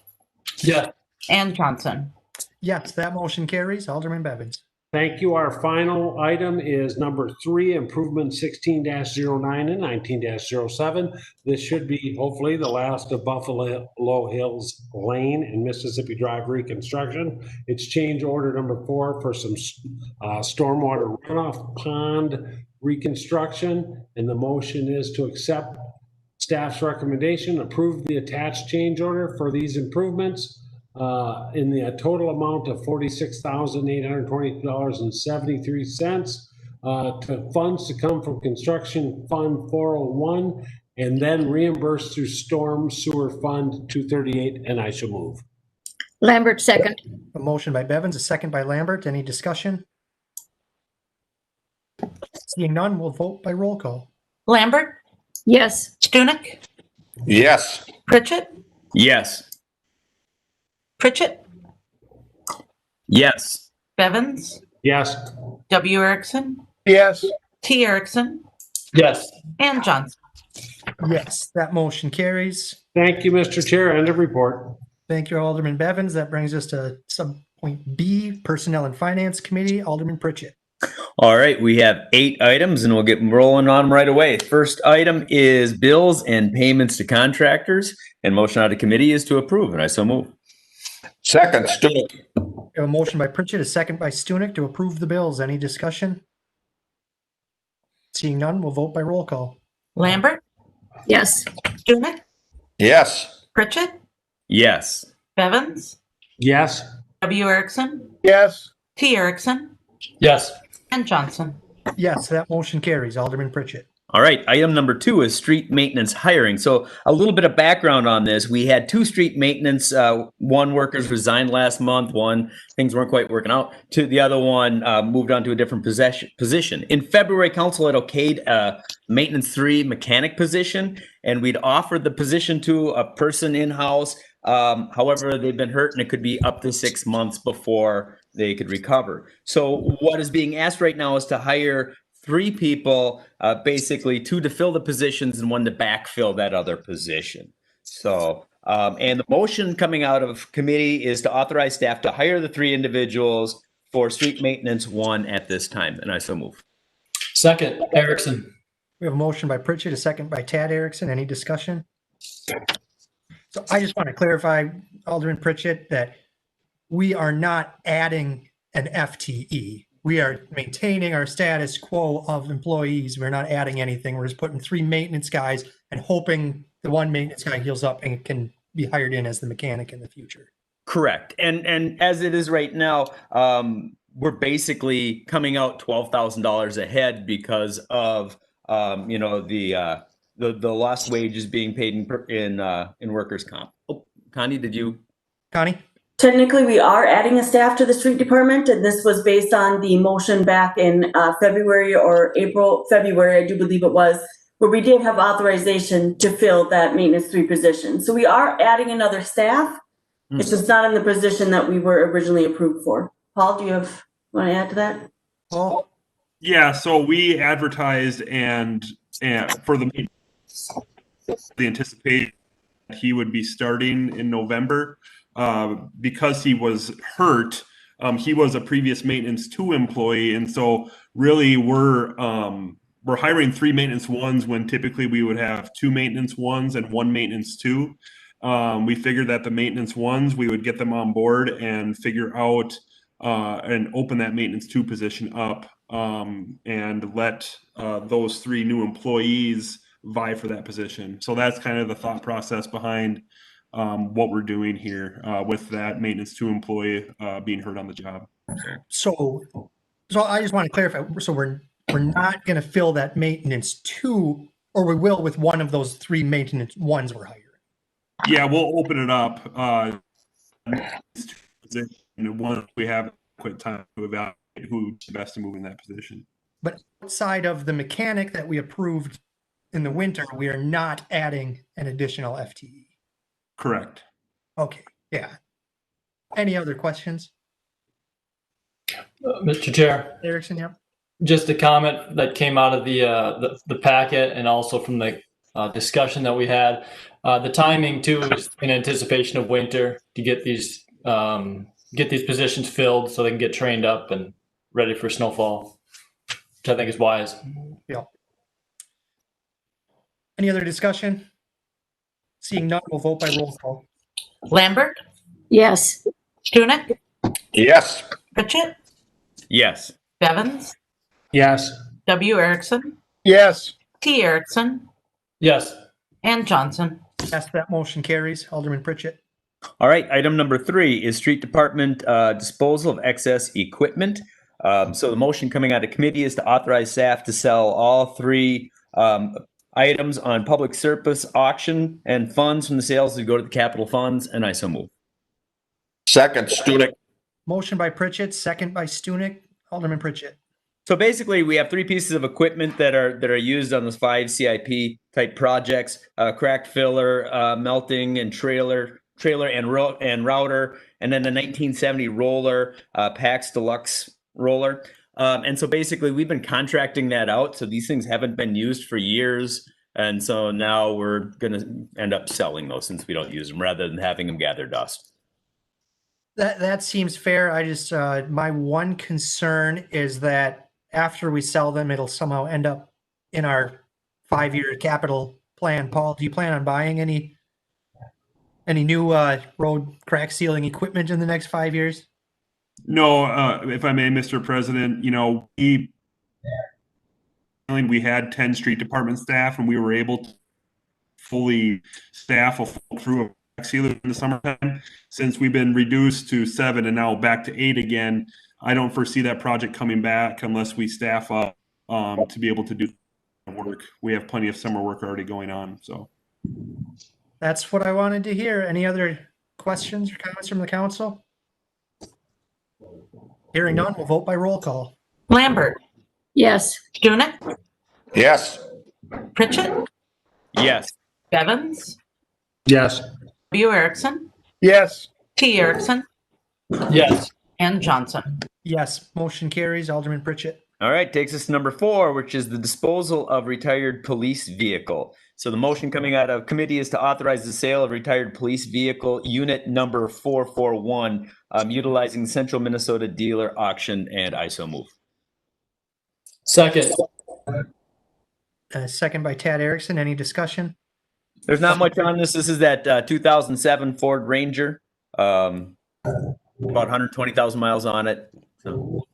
Yeah. and Johnson. Yes, that motion carries. Alderman Bevins. Thank you. Our final item is number 3, improvement 16-09 and 19-07. This should be hopefully the last of Buffalo Hills Lane and Mississippi Drive reconstruction. It's change order number 4 for some stormwater runoff pond reconstruction. And the motion is to accept staff's recommendation, approve the attached change order for these improvements in the total amount of $46,820.73 to funds to come from Construction Fund 401 and then reimbursed through Storm Sewer Fund 238, and I shall move. Lambert, second. A motion by Bevins, a second by Lambert. Any discussion? Seeing none, we'll vote by roll call. Lambert, Yes. Stunek, Yes. Pritchett, Yes. Pritchett, Yes. Bevins, Yes. W. Erickson, Yes. T. Erickson, Yes. and Johnson. Yes, that motion carries. Thank you, Mr. Chair. End of report. Thank you, Alderman Bevins. That brings us to subpoint B, Personnel and Finance Committee. Alderman Pritchett. All right, we have 8 items and we'll get rolling on right away. First item is bills and payments to contractors, and motion out of committee is to approve, and I so move. Second, Stunek. We have a motion by Pritchett, a second by Stunek to approve the bills. Any discussion? Seeing none, we'll vote by roll call. Lambert, Yes. Stunek, Yes. Pritchett, Yes. Bevins, Yes. W. Erickson, Yes. T. Erickson, Yes. and Johnson. Yes, that motion carries. Alderman Pritchett. All right, item number 2 is street maintenance hiring. So a little bit of background on this. We had 2 street maintenance, one workers resigned last month, one things weren't quite working out, the other one moved on to a different position. In February, council had okayed a maintenance 3 mechanic position, and we'd offered the position to a person in-house. However, they've been hurt and it could be up to 6 months before they could recover. So what is being asked right now is to hire 3 people, basically 2 to fill the positions and 1 to backfill that other position. So, and the motion coming out of committee is to authorize staff to hire the 3 individuals for street maintenance 1 at this time. And I so move. Second, Erickson. We have a motion by Pritchett, a second by Tad Erickson. Any discussion? So I just want to clarify, Alderman Pritchett, that we are not adding an FTE. We are maintaining our status quo of employees. We're not adding anything. We're just putting 3 maintenance guys and hoping the 1 maintenance guy heals up and can be hired in as the mechanic in the future. Correct. And as it is right now, we're basically coming out $12,000 ahead because of the lost wages being paid in workers' comp. Oh, Connie, did you? Connie? Technically, we are adding a staff to the street department, and this was based on the motion back in February, I do believe it was, where we did have authorization to fill that maintenance 3 position. So we are adding another staff. It's just not in the position that we were originally approved for. Paul, do you want to add to that? Paul? Yeah, so we advertised and for the anticipation that he would be starting in November. Because he was hurt, he was a previous maintenance 2 employee, and so really we're hiring 3 maintenance 1s when typically we would have 2 maintenance 1s and 1 maintenance 2. We figured that the maintenance 1s, we would get them on board and figure out and open that maintenance 2 position up and let those 3 new employees vie for that position. So that's kind of the thought process behind what we're doing here with that maintenance 2 employee being hurt on the job. So I just want to clarify. So we're not going to fill that maintenance 2, or we will with 1 of those 3 maintenance 1s we're hiring. Yeah, we'll open it up. Once we have quick time to evaluate who's best to move in that position. But outside of the mechanic that we approved in the winter, we are not adding an additional FTE. Correct. Okay, yeah. Any other questions? Mr. Chair. Erickson, yep. Just a comment that came out of the packet and also from the discussion that we had. The timing too is in anticipation of winter to get these positions filled so they can get trained up and ready for snowfall, which I think is wise. Yeah. Any other discussion? Seeing none, we'll vote by roll call. Lambert, Yes. Stunek, Yes. Pritchett, Yes. Bevins, Yes. W. Erickson, Yes. T. Erickson, Yes. and Johnson. Yes, that motion carries. Alderman Pritchett. All right, item number 3 is street department disposal of excess equipment. So the motion coming out of committee is to authorize staff to sell all 3 items on public surplus auction, and funds from the sales to go to the capital funds, and I so move. Second, Stunek. Motion by Pritchett, second by Stunek. Alderman Pritchett. So basically, we have 3 pieces of equipment that are used on those 5 CIP type projects: cracked filler, melting and trailer and router, and then the 1970 roller, PAX Deluxe roller. And so basically, we've been contracting that out. So these things haven't been used for years. And so now we're going to end up selling those since we don't use them rather than having them gather dust. That seems fair. I just, my one concern is that after we sell them, it'll somehow end up in our 5-year capital plan. Paul, do you plan on buying any new road crack sealing equipment in the next 5 years? No, if I may, Mr. President, we had 10 street department staff, and we were able to fully staff a full crew of crack sealers in the summertime. Since we've been reduced to 7 and now back to 8 again, I don't foresee that project coming back unless we staff up to be able to do. work. We have plenty of summer work already going on, so. That's what I wanted to hear. Any other questions or comments from the council? Hearing none, we'll vote by roll call. Lambert, Yes. Stunek, Yes. Pritchett, Yes. Bevins, Yes. W. Erickson, Yes. T. Erickson, Yes. and Johnson. Yes, motion carries. Alderman Pritchett. All right, takes us to number 4, which is the disposal of retired police vehicle. So the motion coming out of committee is to authorize the sale of retired police vehicle unit number 441, utilizing the Central Minnesota dealer auction, and I so move. Second. Second by Tad Erickson. Any discussion? There's not much on this. This is that 2007 Ford Ranger, about 120,000 miles on it. So.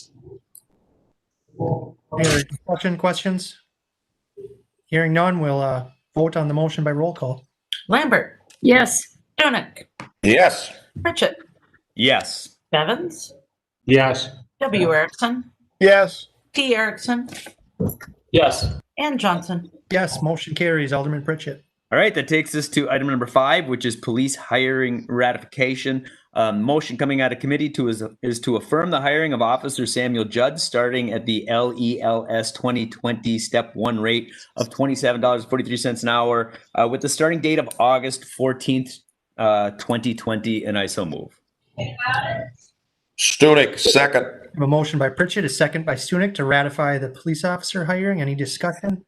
Any other discussion, questions? Hearing none, we'll vote on the motion by roll call. Lambert, Yes. Stunek, Yes. Pritchett, Yes. Bevins, Yes. W. Erickson, Yes. T. Erickson, Yes. and Johnson. Yes, motion carries. Alderman Pritchett. All right, that takes us to item number 5, which is police hiring ratification. Motion coming out of committee is to affirm the hiring of Officer Samuel Judd starting at the LELS 2020 Step 1 rate of $27.43 an hour with the starting date of August 14th, 2020, and I so move. Stunek, second. We have a motion by Pritchett, a second by Stunek to ratify the police officer hiring. Any discussion?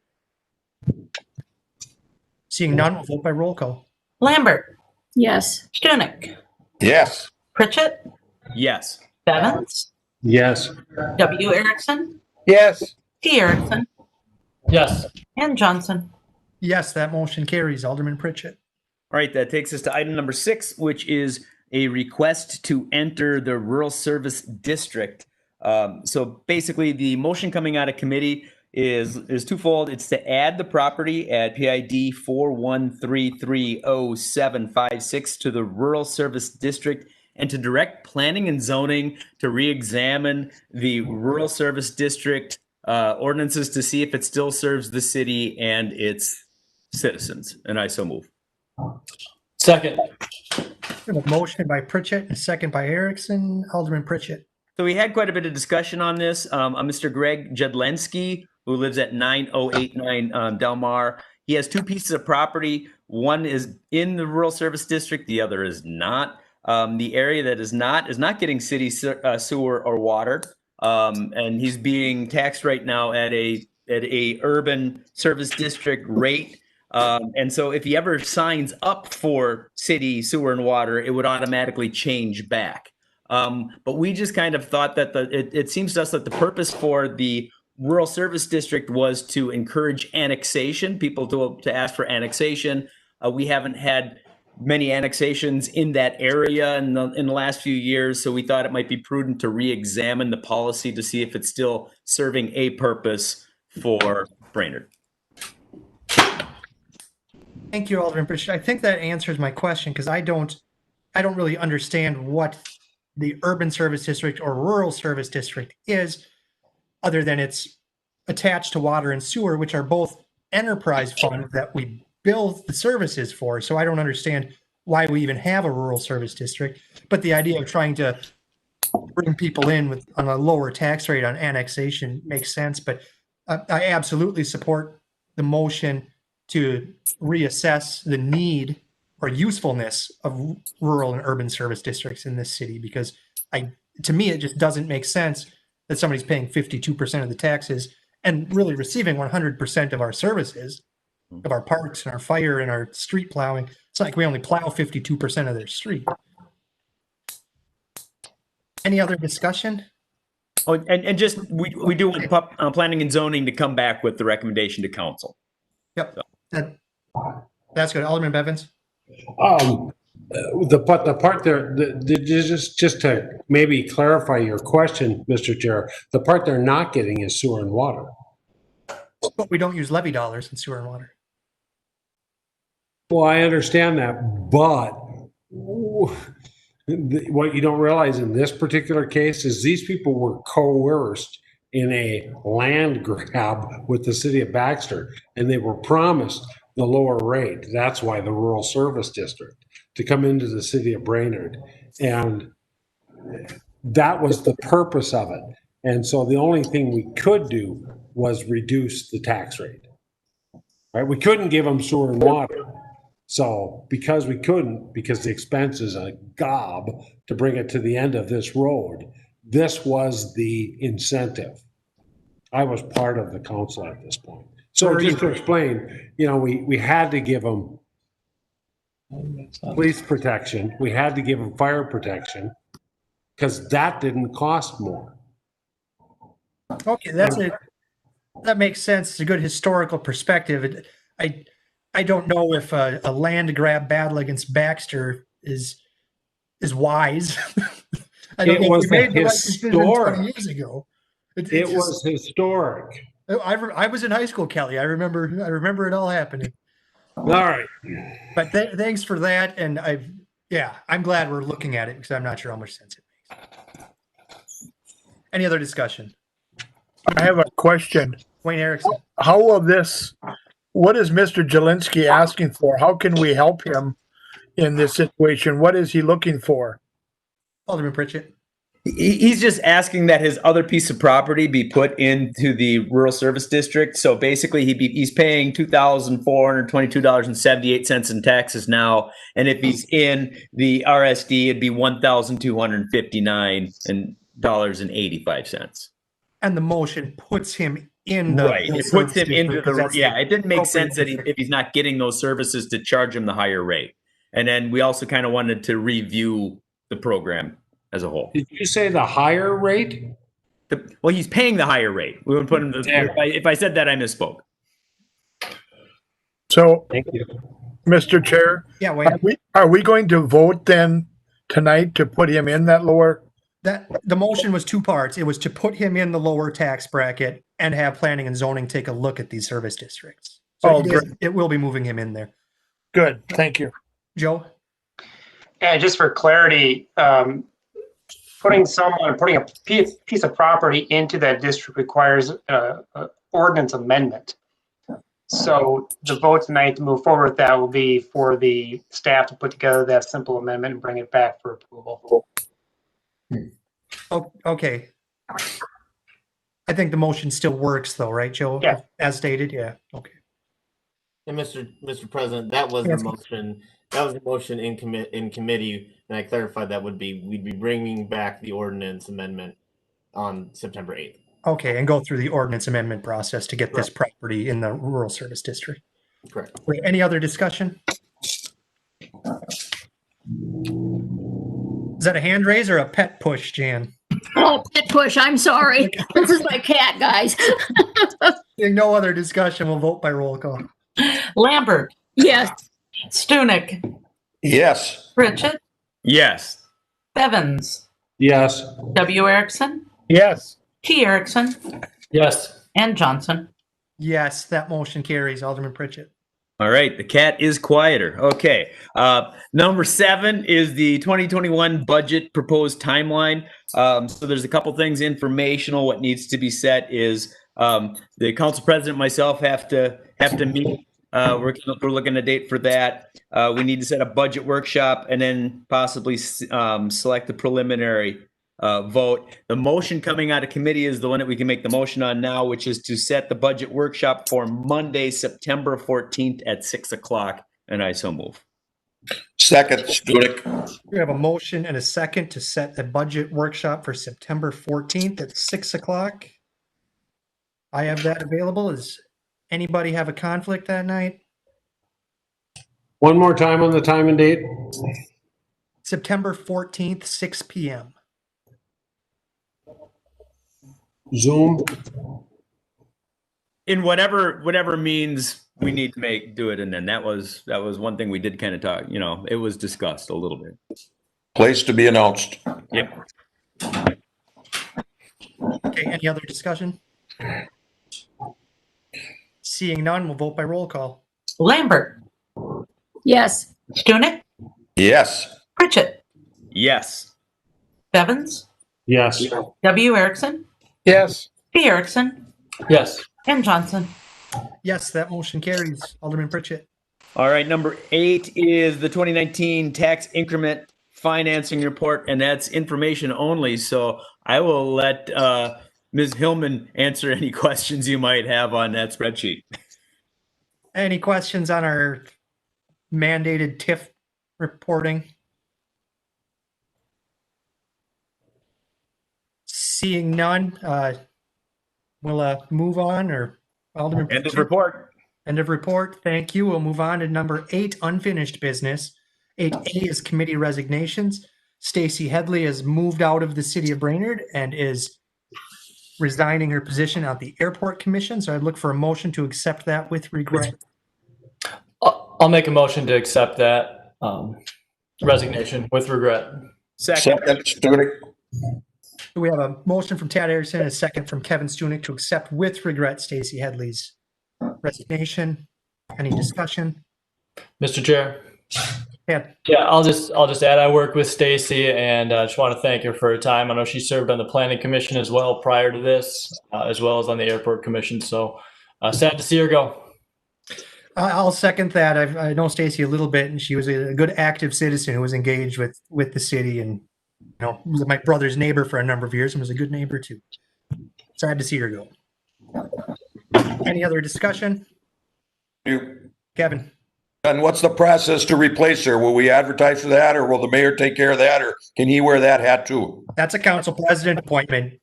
Seeing none, we'll vote by roll call. Lambert, Yes. Stunek, Yes. Pritchett, Yes. Bevins, Yes. W. Erickson, Yes. T. Erickson, Yes. and Johnson. Yes, that motion carries. Alderman Pritchett. All right, that takes us to item number 6, which is a request to enter the Rural Service District. So basically, the motion coming out of committee is twofold. It's to add the property at PID 413300756 to the Rural Service District and to direct planning and zoning to re-examine the Rural Service District ordinances to see if it still serves the city and its citizens. And I so move. Second. We have a motion by Pritchett, a second by Erickson. Alderman Pritchett. So we had quite a bit of discussion on this. Mr. Greg Jedlensky, who lives at 9089 Delmar, he has 2 pieces of property. One is in the Rural Service District, the other is not. The area that is not getting city sewer or water, and he's being taxed right now at a urban service district rate. And so if he ever signs up for city sewer and water, it would automatically change back. But we just kind of thought that it seems to us that the purpose for the Rural Service District was to encourage annexation, people to ask for annexation. We haven't had many annexations in that area in the last few years, so we thought it might be prudent to re-examine the policy to see if it's still serving a purpose for Brainerd. Thank you, Alderman Pritchett. I think that answers my question because I don't really understand what the urban service district or rural service district is, other than it's attached to water and sewer, which are both enterprise funds that we bill the services for. So I don't understand why we even have a rural service district. But the idea of trying to bring people in on a lower tax rate on annexation makes sense. But I absolutely support the motion to reassess the need or usefulness of rural and urban service districts in this city, because to me, it just doesn't make sense that somebody's paying 52% of the taxes and really receiving 100% of our services, of our parks and our fire and our street plowing. It's not like we only plow 52% of their street. Any other discussion? Oh, and just we do want planning and zoning to come back with the recommendation to council. Yep, that's good. Alderman Bevins. The part there, just to maybe clarify your question, Mr. Chair, the part they're not getting is sewer and water. But we don't use levy dollars in sewer and water. Well, I understand that, but what you don't realize in this particular case is these people were coerced in a land grab with the city of Baxter, and they were promised the lower rate. That's why the rural service district to come into the city of Brainerd. And that was the purpose of it. And so the only thing we could do was reduce the tax rate. Right? We couldn't give them sewer and water. So because we couldn't, because the expense is a gob to bring it to the end of this road, this was the incentive. I was part of the council at this point. So just to explain, you know, we had to give them police protection. We had to give them fire protection because that didn't cost more. Okay, that makes sense. It's a good historical perspective. I don't know if a land grab battle against Baxter is wise. I don't know if we made the right decision 20 years ago. It was historic. I was in high school, Kelly. I remember it all happening. All right. But thanks for that. And I'm glad we're looking at it because I'm not sure how much sense it makes. Any other discussion? I have a question. Wayne Erickson. How will this, what is Mr. Jelinski asking for? How can we help him in this situation? What is he looking for? Alderman Pritchett. He's just asking that his other piece of property be put into the rural service district. So basically he's paying $2,422.78 in taxes now. And if he's in the RSD, it'd be $1,259.85. And the motion puts him in the right. It puts him into the It didn't make sense that if he's not getting those services to charge him the higher rate. And then we also kind of wanted to review the program as a whole. Did you say the higher rate? Well, he's paying the higher rate. We would put him. If I said that, I misspoke. So, thank you, Mr. Chair. Yeah, wait. Are we going to vote then tonight to put him in that lower? The motion was two parts. It was to put him in the lower tax bracket and have planning and zoning take a look at these service districts. So it will be moving him in there. Good. Thank you. Joe? And just for clarity, putting a piece of property into that district requires an ordinance amendment. So the vote tonight to move forward with that will be for the staff to put together that simple amendment and bring it back for approval. Oh, okay. I think the motion still works though, right, Joe? Yeah. As stated, yeah. Okay. And Mr. President, that was the motion. That was the motion in committee, and I clarified that we'd be bringing back the ordinance amendment on September 8th. Okay, and go through the ordinance amendment process to get this property in the rural service district. Correct. Wait, any other discussion? Is that a hand raise or a pet push, Jan? Oh, pet push. I'm sorry. This is my cat, guys. Seeing no other discussion, we'll vote by roll call. Lambert. Yes. Stunek. Yes. Pritchett. Yes. Bevins. Yes. W. Erickson. Yes. T. Erickson. Yes. And Johnson. Yes, that motion carries. Alderman Pritchett. All right, the cat is quieter. Okay. Number 7 is the 2021 budget proposed timeline. So there's a couple things informational. What needs to be set is the council president and myself have to meet. We're looking at a date for that. We need to set a budget workshop and then possibly select the preliminary vote. The motion coming out of committee is the one that we can make the motion on now, which is to set the budget workshop for Monday, September 14th at 6:00, and I so move. Second, Stunek. We have a motion and a second to set a budget workshop for September 14th at 6:00. I have that available. Does anybody have a conflict that night? One more time on the time and date. September 14th, 6 p.m. Zoom. In whatever means we need to do it, and then that was one thing we did kind of talk. It was discussed a little bit. Place to be announced. Yep. Okay. Any other discussion? Seeing none, we'll vote by roll call. Lambert. Yes. Stunek. Yes. Pritchett. Yes. Bevins. Yes. W. Erickson. Yes. T. Erickson, Yes. and Johnson. Yes, that motion carries. Alderman Pritchett. All right, number 8 is the 2019 tax increment financing report, and that's information only. So I will let Ms. Hillman answer any questions you might have on that spreadsheet. Any questions on our mandated TIF reporting? Seeing none, we'll move on, or Alderman End of Pritchett? report. End of report. Thank you. We'll move on to number 8, unfinished business. 8A is committee resignations. Stacy Headley has moved out of the city of Brainerd and is resigning her position at the airport commission. So I'd look for a motion to accept that with regret. I'll make a motion to accept that resignation with regret. Second. Studick. We have a motion from Tad Erickson and a second from Kevin Stunick to accept with regret Stacy Headley's resignation. Any discussion? Mr. Chair. Yeah. Yeah, I'll just add, I work with Stacy, and I just want to thank her for her time. I know she served on the planning commission as well prior to this, as well as on the airport commission. So sad to see her go. I'll second that. I know Stacy a little bit, and she was a good active citizen who was engaged with the city, and was my brother's neighbor for a number of years and was a good neighbor too. Sad to see her go. Any other discussion? Kevin. And what's the process to replace her? Will we advertise for that, or will the mayor take care of that, or can he wear that hat too? That's a council president appointment.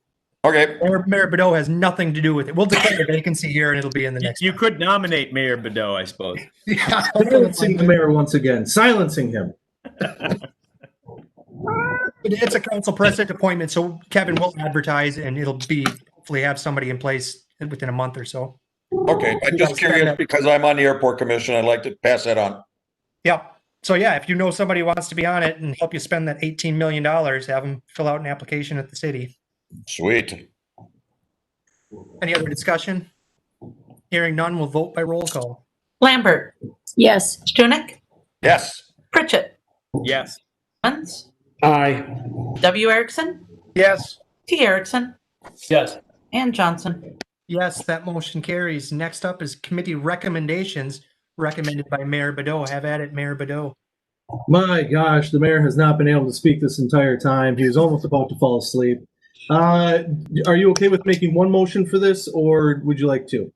Okay. Mayor Bedeau has nothing to do with it. We'll declare a vacancy here, and it'll be in the next. You could nominate Mayor Bedeau, I suppose. Yeah, silencing the mayor once again. Silencing him. It's a council president appointment, so Kevin will advertise, and it'll be hopefully have somebody in place within a month or so. Okay, I'm just curious because I'm on the airport commission. I'd like to pass that on. Yeah. So yeah, if you know somebody who wants to be on it and help you spend that $18 million, have them fill out an application at the city. Sweet. Any other discussion? Hearing none, we'll vote by roll call. Lambert, Yes. Stunick, Yes. Pritchett, Yes. Muns, Aye. W. Erickson, Yes. T. Erickson, Yes. and Johnson. Yes, that motion carries. Next up is committee recommendations recommended by Mayor Bedeau. Have at it, Mayor Bedeau. My gosh, the mayor has not been able to speak this entire time. He was almost about to fall asleep. Are you okay with making one motion for this, or would you like two?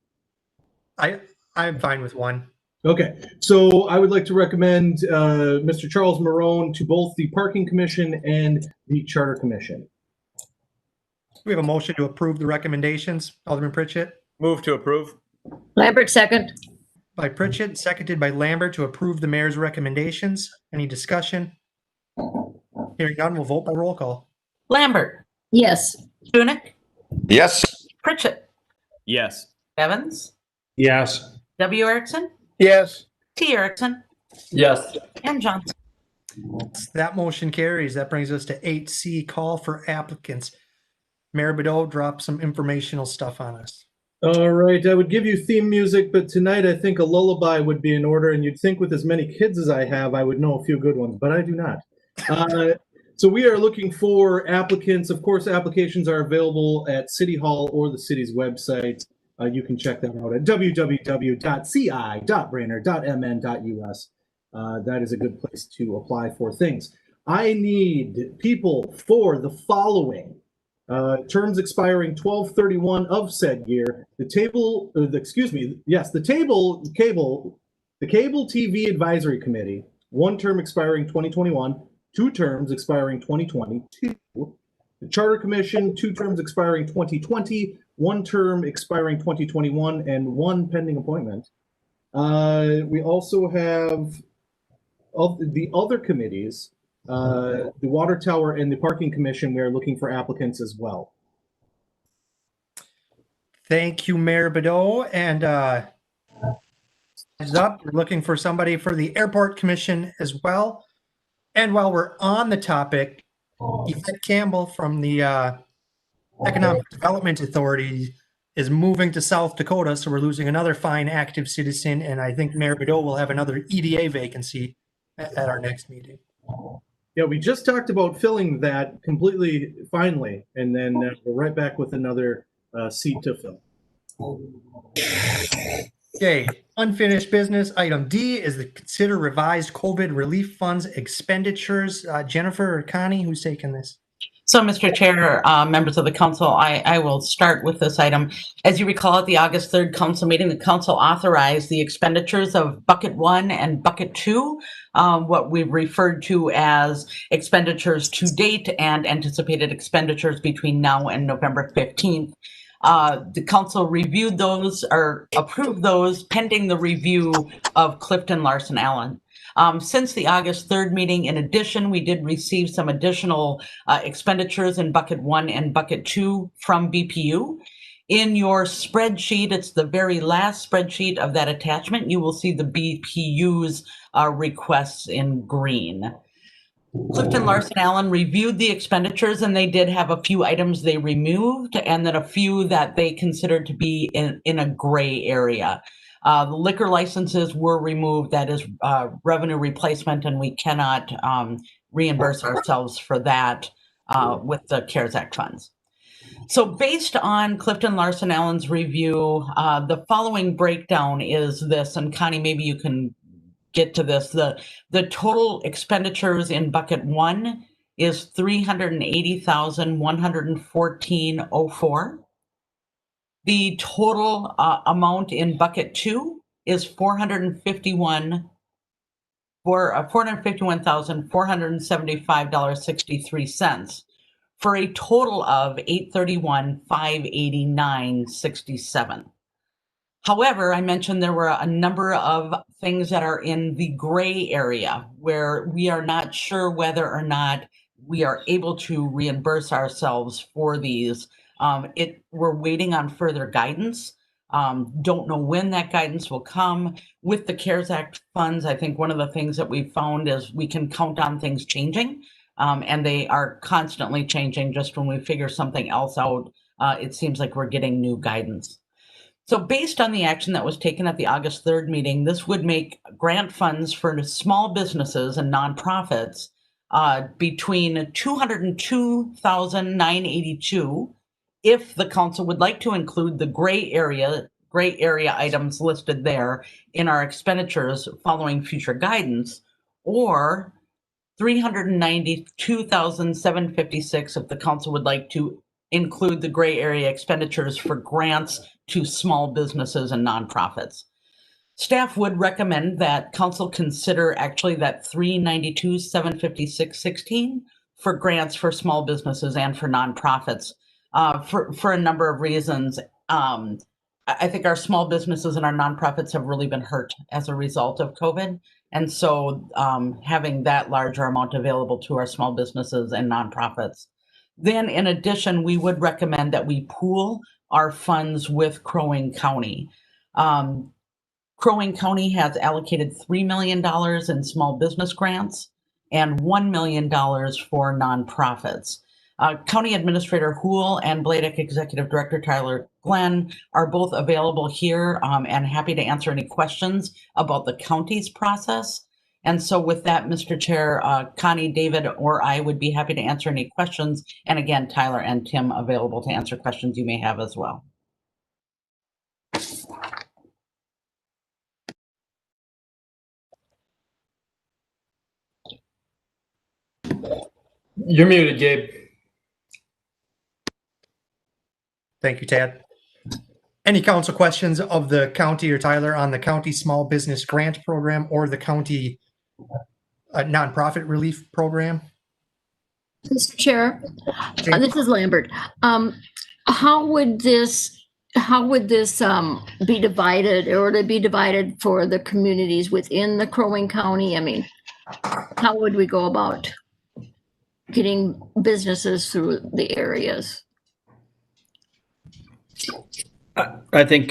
I'm fine with one. Okay, so I would like to recommend Mr. Charles Marone to both the Parking Commission and the Charter Commission. We have a motion to approve the recommendations. Alderman Pritchett. Move to approve. Lambert, second. By Pritchett, seconded by Lambert to approve the mayor's recommendations. Any discussion? Hearing none, we'll vote by roll call. Lambert, Yes. Stunick, Yes. Pritchett, Yes. Evans, Yes. W. Erickson, Yes. T. Erickson, Yes. and Johnson. That motion carries. That brings us to 8C, call for applicants. Mayor Bedeau dropped some informational stuff on us. All right, I would give you theme music, but tonight I think a lullaby would be in order, and you'd think with as many kids as I have, I would know a few good ones, but I do not. So we are looking for applicants. Of course, applications are available at City Hall or the city's website. You can check that out at www.ci.brainerd.mn.us. That is a good place to apply for things. I need people for the following. Terms expiring 12/31 of said year. The cable TV Advisory Committee, one term expiring 2021, two terms expiring 2022. The Charter Commission, two terms expiring 2020, one term expiring 2021, and one pending appointment. We also have of the other committees. The Water Tower and the Parking Commission, we are looking for applicants as well. Thank you, Mayor Bedeau. And heads up, we're looking for somebody for the Airport Commission as well. And while we're on the topic, Yvette Campbell from the Economic Development Authority is moving to South Dakota, so we're losing another fine active citizen, and I think Mayor Bedeau will have another EDA vacancy at our next meeting. Yeah, we just talked about filling that completely finally, and then we're right back with another seat to fill. Okay, unfinished business. Item D is the consider revised COVID relief funds expenditures. Jennifer or Connie, who's taking this? So, Mr. Chair, members of the council, I will start with this item. As you recall, at the August 3rd council meeting, the council authorized the expenditures of bucket 1 and bucket 2, what we've referred to as expenditures to date and anticipated expenditures between now and November 15th. The council reviewed those or approved those pending the review of Clifton Larson Allen. Since the August 3rd meeting, in addition, we did receive some additional expenditures in bucket 1 and bucket 2 from BPU. In your spreadsheet, it's the very last spreadsheet of that attachment. You will see the BPU's requests in green. Clifton Larson Allen reviewed the expenditures, and they did have a few items they removed and then a few that they considered to be in a gray area. The liquor licenses were removed. That is revenue replacement, and we cannot reimburse ourselves for that with the CARES Act funds. So based on Clifton Larson Allen's review, the following breakdown is this, and Connie, maybe you can get to this. The total expenditures in bucket 1 is $380,114.04. The total amount in bucket 2 is $451,475.63 for a total of $831,589.67. However, I mentioned there were a number of things that are in the gray area where we are not sure whether or not we are able to reimburse ourselves for these. We're waiting on further guidance. Don't know when that guidance will come. With the CARES Act funds, I think one of the things that we've found is we can count on things changing, and they are constantly changing. Just when we figure something else out, it seems like we're getting new guidance. So based on the action that was taken at the August 3rd meeting, this would make grant funds for small businesses and nonprofits between $202,982 if the council would like to include the gray area items listed there in our expenditures following future guidance, or $392,756 if the council would like to include the gray area expenditures for grants to small businesses and nonprofits. Staff would recommend that council consider actually that $392,756.16 for grants for small businesses and for nonprofits for a number of reasons. I think our small businesses and our nonprofits have really been hurt as a result of COVID. And so having that larger amount available to our small businesses and nonprofits. Then in addition, we would recommend that we pool our funds with Crow Wing County. Crow Wing County has allocated $3 million in small business grants and $1 million for nonprofits. County Administrator Houle and Bladek Executive Director Tyler Glenn are both available here and happy to answer any questions about the county's process. And so with that, Mr. Chair, Connie, David, or I would be happy to answer any questions. And again, Tyler and Tim available to answer questions you may have as well. You're muted, Gabe. Thank you, Tad. Any council questions of the county or Tyler on the county small business grant program or the county nonprofit relief program? Mr. Chair, this is Lambert. How would this be divided, or would it be divided for the communities within the Crow Wing County? I mean, how would we go about getting businesses through the areas? I think,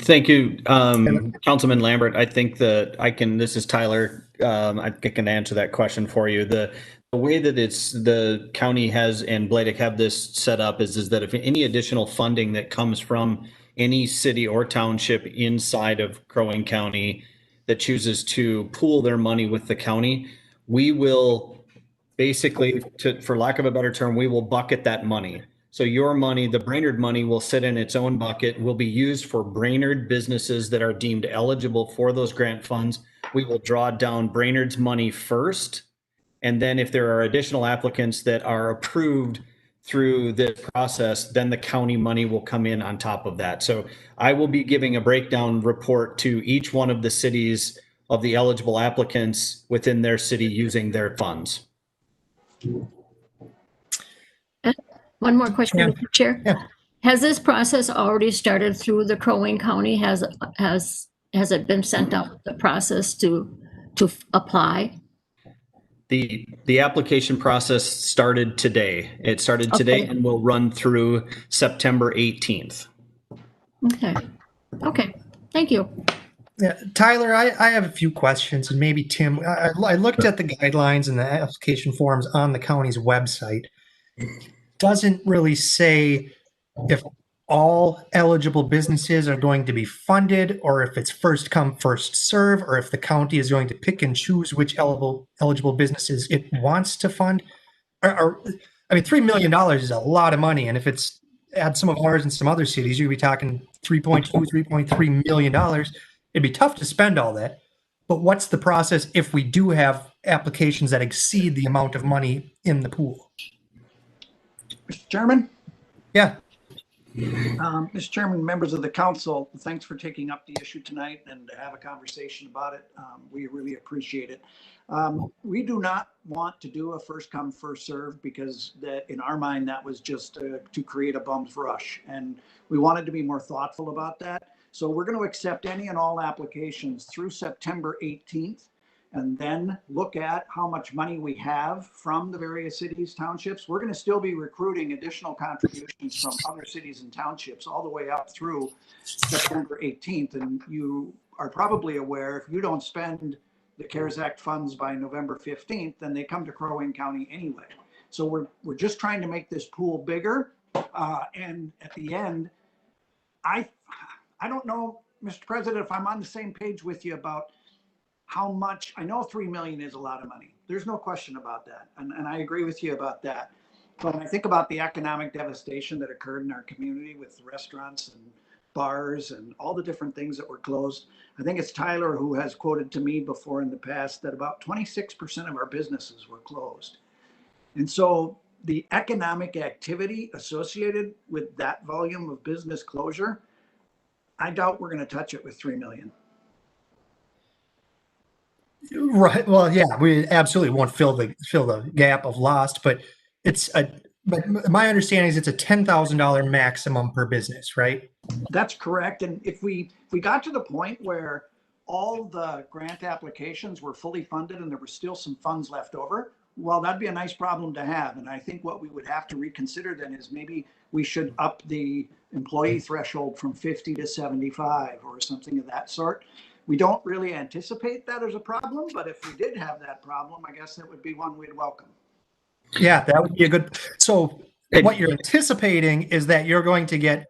thank you, Councilman Lambert. I think that this is Tyler. I can answer that question for you. The way that the county has and Bladek have this set up is that if any additional funding that comes from any city or township inside of Crow Wing County that chooses to pool their money with the county, we will basically, for lack of a better term, we will bucket that money. So your money, the Brainerd money, will sit in its own bucket, will be used for Brainerd businesses that are deemed eligible for those grant funds. We will draw down Brainerd's money first. And then if there are additional applicants that are approved through this process, then the county money will come in on top of that. So I will be giving a breakdown report to each one of the cities of the eligible applicants within their city using their funds. One more question, Yeah. Mr. Chair. Yeah. Has this process already started through the Crow Wing County? Has it been sent out, the process to apply? The application process started today. It started today Okay. and will run through September 18th. Okay. Okay. Thank you. Yeah, Tyler, I have a few questions, and maybe Tim. I looked at the guidelines and the application forms on the county's website. Doesn't really say if all eligible businesses are going to be funded, or if it's first come, first serve, or if the county is going to pick and choose which eligible businesses it wants to fund. I mean, $3 million is a lot of money, and if it's add some of ours and some other cities, you'd be talking $3.2, $3.3 million. It'd be tough to spend all that. But what's the process if we do have applications that exceed the amount of money in the pool? Mr. Chairman? Yeah. Mr. Chairman, members of the council, thanks for taking up the issue tonight and to have a conversation about it. We really appreciate it. We do not want to do a first come, first serve, because that in our mind, that was just to create a bum's rush. And we wanted to be more thoughtful about that. So we're going to accept any and all applications through September 18th. And then look at how much money we have from the various cities, townships. We're going to still be recruiting additional contributions from other cities and townships all the way up through September 18th. And you are probably aware, if you don't spend the CARES Act funds by November 15th, then they come to Crow Wing County anyway. So we're just trying to make this pool bigger. And at the end, I don't know, Mr. President, if I'm on the same page with you about how much. I know 3 million is a lot of money. There's no question about that. And I agree with you about that. But when I think about the economic devastation that occurred in our community with restaurants and bars and all the different things that were closed, I think it's Tyler who has quoted to me before in the past that about 26% of our businesses were closed. And so the economic activity associated with that volume of business closure, I doubt we're going to touch it with 3 million. Right. Well, yeah, we absolutely won't fill the gap of lost, but but my understanding is it's a $10,000 maximum per business, right? That's correct. And if we got to the point where all the grant applications were fully funded and there were still some funds left over, well, that'd be a nice problem to have. And I think what we would have to reconsider then is maybe we should up the employee threshold from 50 to 75 or something of that sort. We don't really anticipate that as a problem, but if we did have that problem, I guess that would be one we'd welcome. Yeah, that would be a good. So what you're anticipating is that you're going to get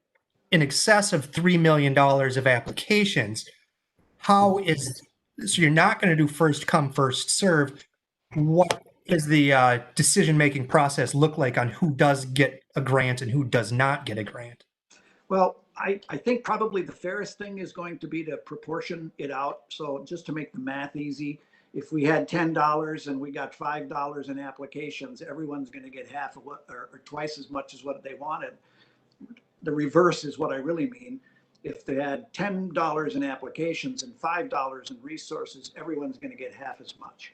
in excess of $3 million of applications. So you're not going to do first come, first serve. What is the decision-making process look like on who does get a grant and who does not get a grant? Well, I think probably the fairest thing is going to be to proportion it out. So just to make the math easy, if we had $10 and we got $5 in applications, everyone's going to get half of what, or twice as much as what they wanted. The reverse is what I really mean. If they had $10 in applications and $5 in resources, everyone's going to get half as much.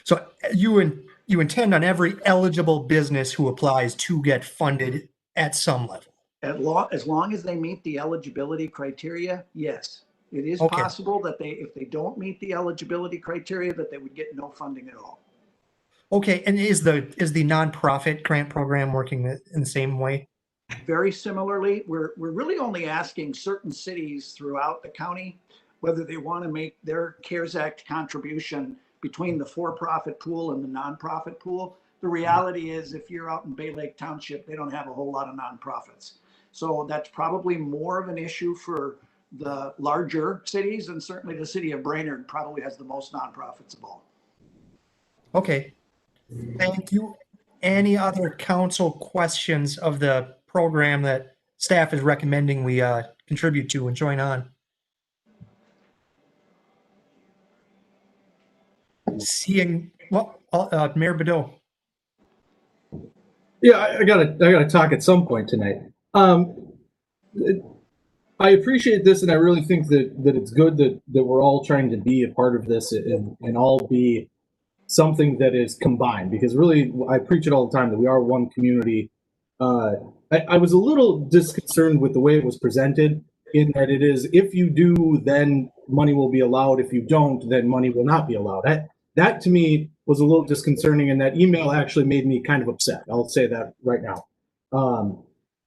So you intend on every eligible business who applies to get funded at some level? As long as they meet the eligibility criteria, yes. It is Okay. possible that if they don't meet the eligibility criteria, that they would get no funding at all. Okay, and is the nonprofit grant program working in the same way? Very similarly, we're really only asking certain cities throughout the county whether they want to make their CARES Act contribution between the for-profit pool and the nonprofit pool. The reality is, if you're out in Bay Lake Township, they don't have a whole lot of nonprofits. So that's probably more of an issue for the larger cities, and certainly the city of Brainerd probably has the most nonprofits of all. Okay, thank you. any other council questions of the program that staff is recommending we contribute to and join on? Seeing, well, Mayor Bedell. Yeah, I gotta talk at some point tonight. I appreciate this, and I really think that it's good that we're all trying to be a part of this and all be something that is combined. Because really, I preach it all the time that we are one community. I was a little disconcerted with the way it was presented, in that it is, if you do, then money will be allowed. If you don't, then money will not be allowed. That to me was a little disconcerting, and that email actually made me kind of upset. I'll say that right now.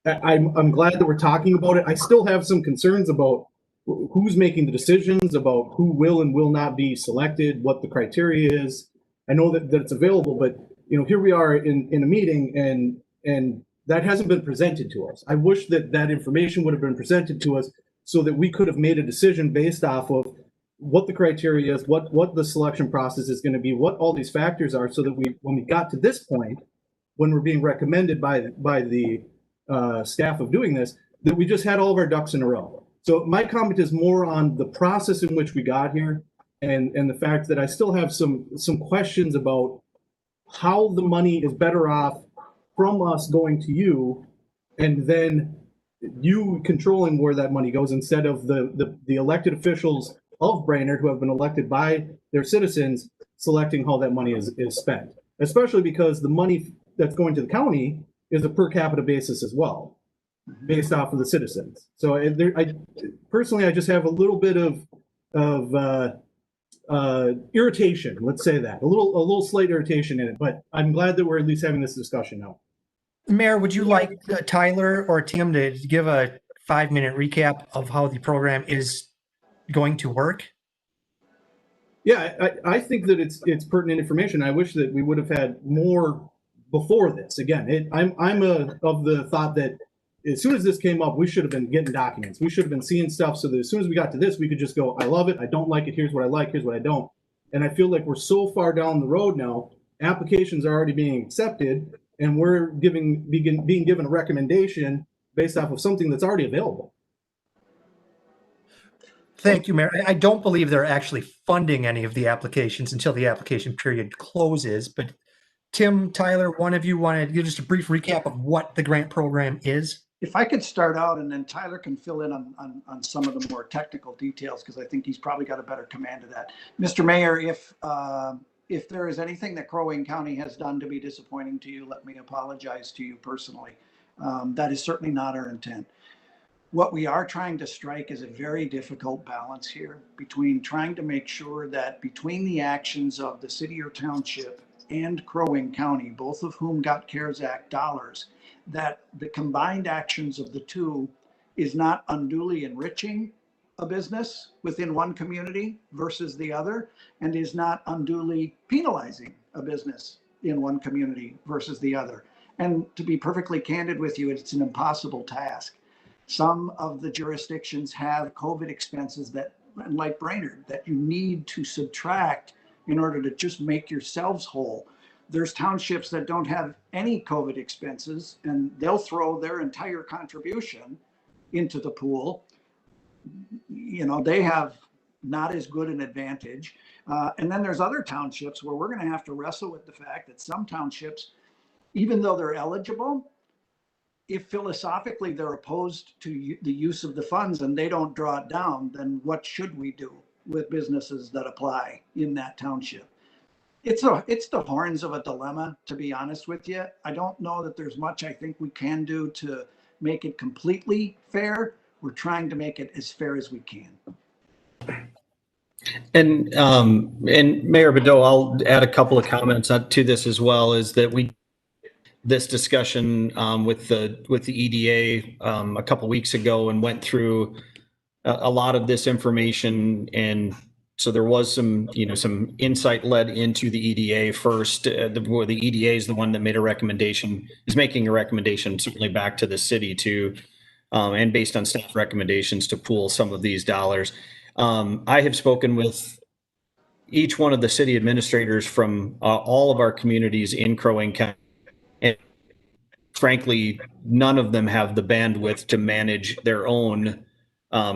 I'm glad that we're talking about it. I still have some concerns about who's making the decisions, about who will and will not be selected, what the criteria is. I know that it's available, but here we are in a meeting, and that hasn't been presented to us. I wish that information would have been presented to us so that we could have made a decision based off of what the criteria is, what the selection process is going to be, what all these factors are, so that when we got to this point, when we're being recommended by the staff of doing this, that we just had all of our ducks in a row. So my comment is more on the process in which we got here, and the fact that I still have some questions about how the money is better off from us going to you, and then you controlling where that money goes, instead of the elected officials of Brainerd, who have been elected by their citizens, selecting how that money is spent. Especially because the money that's going to the county is a per capita basis as well, based off of the citizens. So I personally just have a little bit of irritation, let's say that, a little slight irritation in it, but I'm glad that we're at least having this discussion now. Mayor, would you like Tyler or Tim to give a 5-minute recap of how the program is going to work? Yeah, I think that it's pertinent information. I wish that we would have had more before this. Again, I'm of the thought that as soon as this came up, we should have been getting documents. We should have been seeing stuff, so that as soon as we got to this, we could just go, I love it, I don't like it, here's what I like, here's what I don't. And I feel like we're so far down the road now, applications are already being accepted, and we're being given a recommendation based off of something that's already available. Thank you, Mayor. I don't believe they're actually funding any of the applications until the application period closes. But Tim, Tyler, one of you want to give just a brief recap of what the grant program is? If I could start out, and then Tyler can fill in on some of the more technical details, because I think he's probably got a better command of that. Mr. Mayor, if there is anything that Crow Wing County has done to be disappointing to you, let me apologize to you personally. That is certainly not our intent. What we are trying to strike is a very difficult balance here between trying to make sure that between the actions of the city or township and Crow Wing County, both of whom got CARES Act dollars, that the combined actions of the two is not unduly enriching a business within one community versus the other, and is not unduly penalizing a business in one community versus the other. And to be perfectly candid with you, it's an impossible task. Some of the jurisdictions have COVID expenses that, like Brainerd, that you need to subtract in order to just make yourselves whole. There's townships that don't have any COVID expenses, and they'll throw their entire contribution into the pool. They have not as good an advantage. And then there's other townships where we're going to have to wrestle with the fact that some townships, even though they're eligible, if philosophically they're opposed to the use of the funds and they don't draw it down, then what should we do with businesses that apply in that township? It's the horns of a dilemma, to be honest with you. I don't know that there's much I think we can do to make it completely fair. We're trying to make it as fair as we can. And Mayor Bedell, I'll add a couple of comments to this as well, is that this discussion with the EDA a couple weeks ago, and went through a lot of this information, and so there was some insight led into the EDA first. The EDA is the one that made a recommendation, is making a recommendation certainly back to the city to, and based on staff recommendations, to pool some of these dollars. I have spoken with each one of the city administrators from all of our communities in Crow Wing County frankly, none of them have the bandwidth to manage their own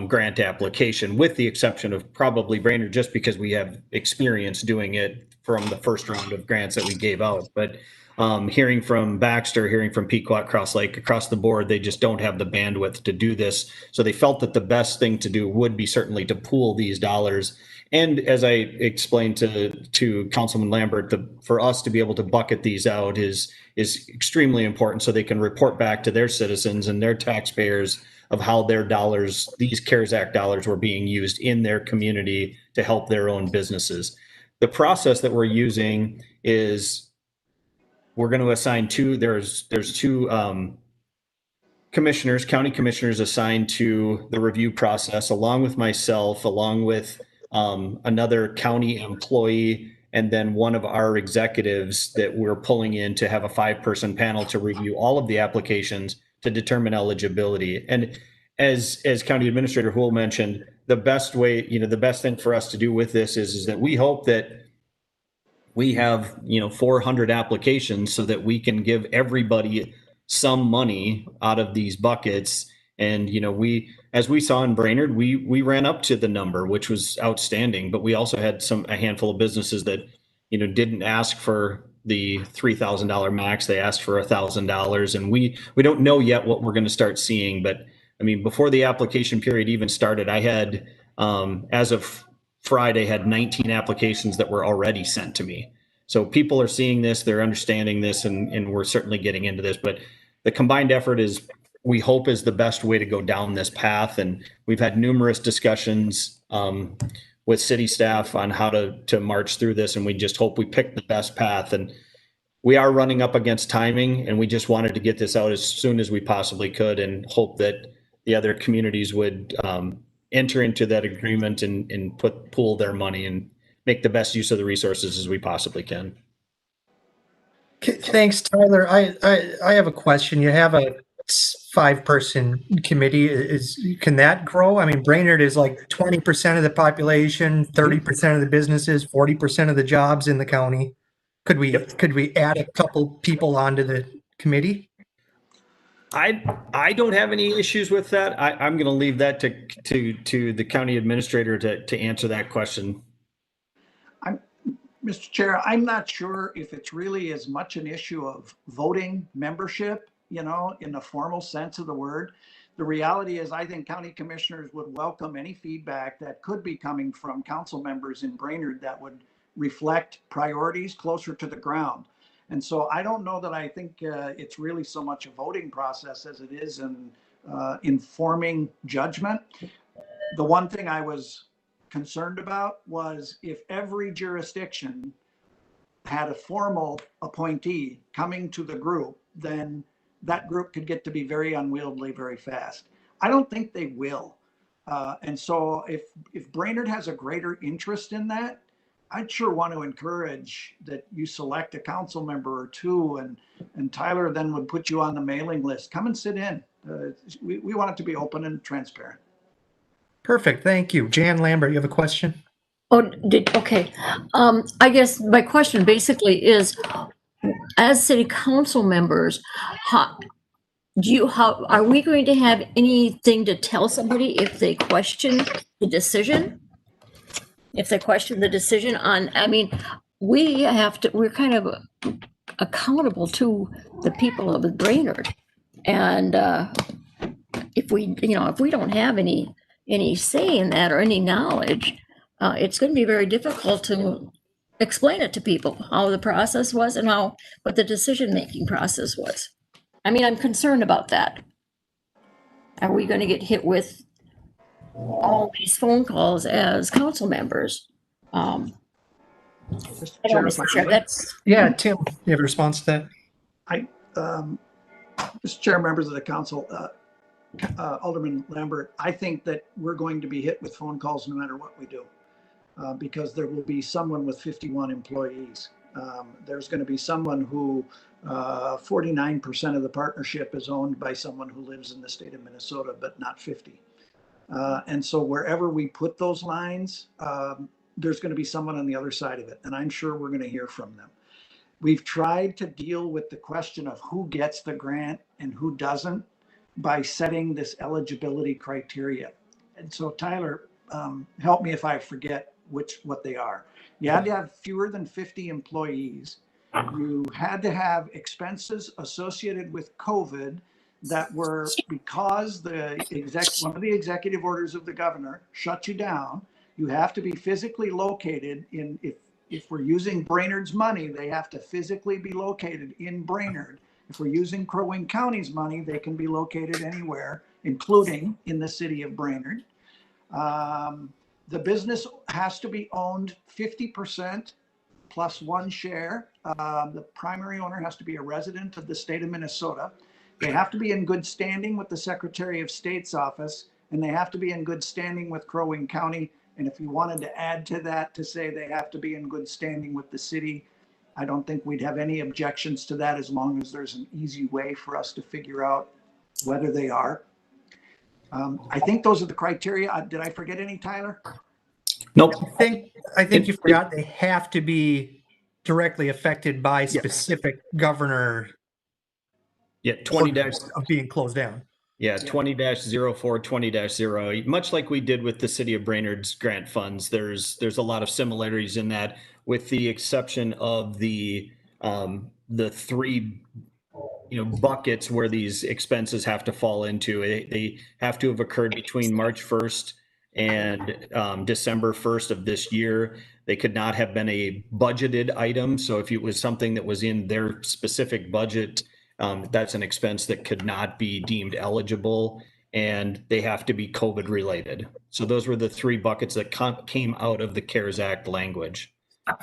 grant application, with the exception of probably Brainerd, just because we have experience doing it from the first round of grants that we gave out. But hearing from Baxter, hearing from Pequot, Cross Lake, across the board, they just don't have the bandwidth to do this. So they felt that the best thing to do would be certainly to pool these dollars. And as I explained to Councilman Lambert, for us to be able to bucket these out is extremely important, so they can report back to their citizens and their taxpayers of how their dollars, these CARES Act dollars, were being used in their community to help their own businesses. The process that we're using is we're going to assign there's two commissioners, county commissioners assigned to the review process, along with myself, along with another county employee, and then one of our executives that we're pulling in to have a 5-person panel to review all of the applications to determine eligibility. And as County Administrator Houle mentioned, the best way, the best thing for us to do with this is that we hope that we have, 400 applications so that we can give everybody some money out of these buckets. And, as we saw in Brainerd, we ran up to the number, which was outstanding, but we also had a handful of businesses that, didn't ask for the $3,000 max. They asked for $1,000, and we don't know yet what we're going to start seeing. But I mean, before the application period even started, I had, as of Friday, had 19 applications that were already sent to me. So people are seeing this, they're understanding this, and we're certainly getting into this. But the combined effort we hope is the best way to go down this path. And we've had numerous discussions with city staff on how to march through this. And we just hope we pick the best path. And we are running up against timing, and we just wanted to get this out as soon as we possibly could, and hope that the other communities would enter into that agreement and pool their money and make the best use of the resources as we possibly can. Thanks, Tyler. I have a question. You have a 5-person committee. Can that grow? I mean, Brainerd is like 20% of the population, 30% of the businesses, 40% of the jobs in the county. Could we add a couple people onto the committee? I don't have any issues with that. I'm going to leave that to the county administrator to answer that question. Mr. Chair, I'm not sure if it's really as much an issue of voting membership, in the formal sense of the word. The reality is, I think county commissioners would welcome any feedback that could be coming from council members in Brainerd that would reflect priorities closer to the ground. And so I don't know that I think it's really so much a voting process as it is in informing judgment. The one thing I was concerned about was if every jurisdiction had a formal appointee coming to the group, then that group could get to be very unwieldy very fast. I don't think they will. And so if Brainerd has a greater interest in that, I'd sure want to encourage that you select a council member or two, and Tyler then would put you on the mailing list. Come and sit in. We want it to be open and transparent. Perfect. Thank you. Jan Lambert, you have a question? Okay. I guess my question basically is, as city council members, how are we going to have anything to tell somebody if they question the decision? If they question the decision on, I mean, we're kind of accountable to the people of Brainerd. And if we don't have any say in that or any knowledge, it's going to be very difficult to explain it to people, how the process was and what the decision-making process was. I mean, I'm concerned about that. Are we going to get hit with all these phone calls as council members? Mr. Chair, yeah, Tim, you have a response to that? Mr. Chair, members of the council, Alderman Lambert, I think that we're going to be hit with phone calls no matter what we do, because there will be someone with 51 employees. There's going to be someone who 49% of the partnership is owned by someone who lives in the state of Minnesota, but not 50. And so wherever we put those lines, there's going to be someone on the other side of it. And I'm sure we're going to hear from them. We've tried to deal with the question of who gets the grant and who doesn't by setting this eligibility criteria. And so Tyler, help me if I forget what they are. You had to have fewer than 50 employees. You had to have expenses associated with COVID that were because one of the executive orders of the governor shut you down. You have to be physically located in, if we're using Brainerd's money, they have to physically be located in Brainerd. If we're using Crow Wing County's money, they can be located anywhere, including in the city of Brainerd. The business has to be owned 50% plus one share. The primary owner has to be a resident of the state of Minnesota. They have to be in good standing with the Secretary of State's office, and they have to be in good standing with Crow Wing County. And if you wanted to add to that to say they have to be in good standing with the city, I don't think we'd have any objections to that as long as there's an easy way for us to figure out whether they are. I think those are the criteria. Did I forget any, Tyler? Nope. I think you forgot they have to be directly affected by specific governor. Yeah, 20- of being closed down. Yeah, 20-04, 20-0. Much like we did with the city of Brainerd's grant funds, there's a lot of similarities in that, with the exception of the three buckets where these expenses have to fall into. They have to have occurred between March 1st and December 1st of this year. They could not have been a budgeted item. So if it was something that was in their specific budget, that's an expense that could not be deemed eligible, and they have to be COVID related. So those were the three buckets that came out of the CARES Act language.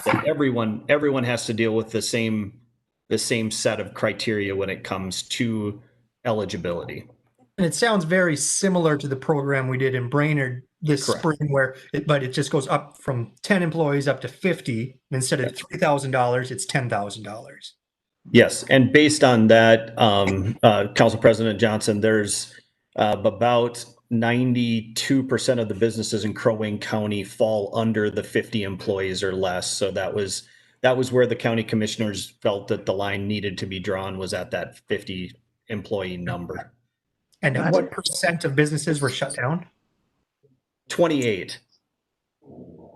That everyone has to deal with the same set of criteria when it comes to eligibility. And it sounds very similar to the program we did in Brainerd this spring, where but it just goes up from 10 employees up to 50. Instead of $3,000, it's $10,000. Yes, and based on that, Council President Johnson, there's about 92% of the businesses in Crow Wing County fall under the 50 employees or less. So that was where the county commissioners felt that the line needed to be drawn, was at that 50 employee number. And what percent of businesses were shut down? 28.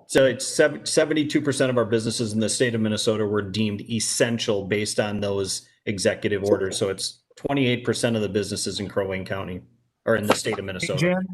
So it's 72% of our businesses in the state of Minnesota were deemed essential based on those executive orders. So it's 28% of the businesses in Crow Wing County, or in the state of Minnesota. Jan,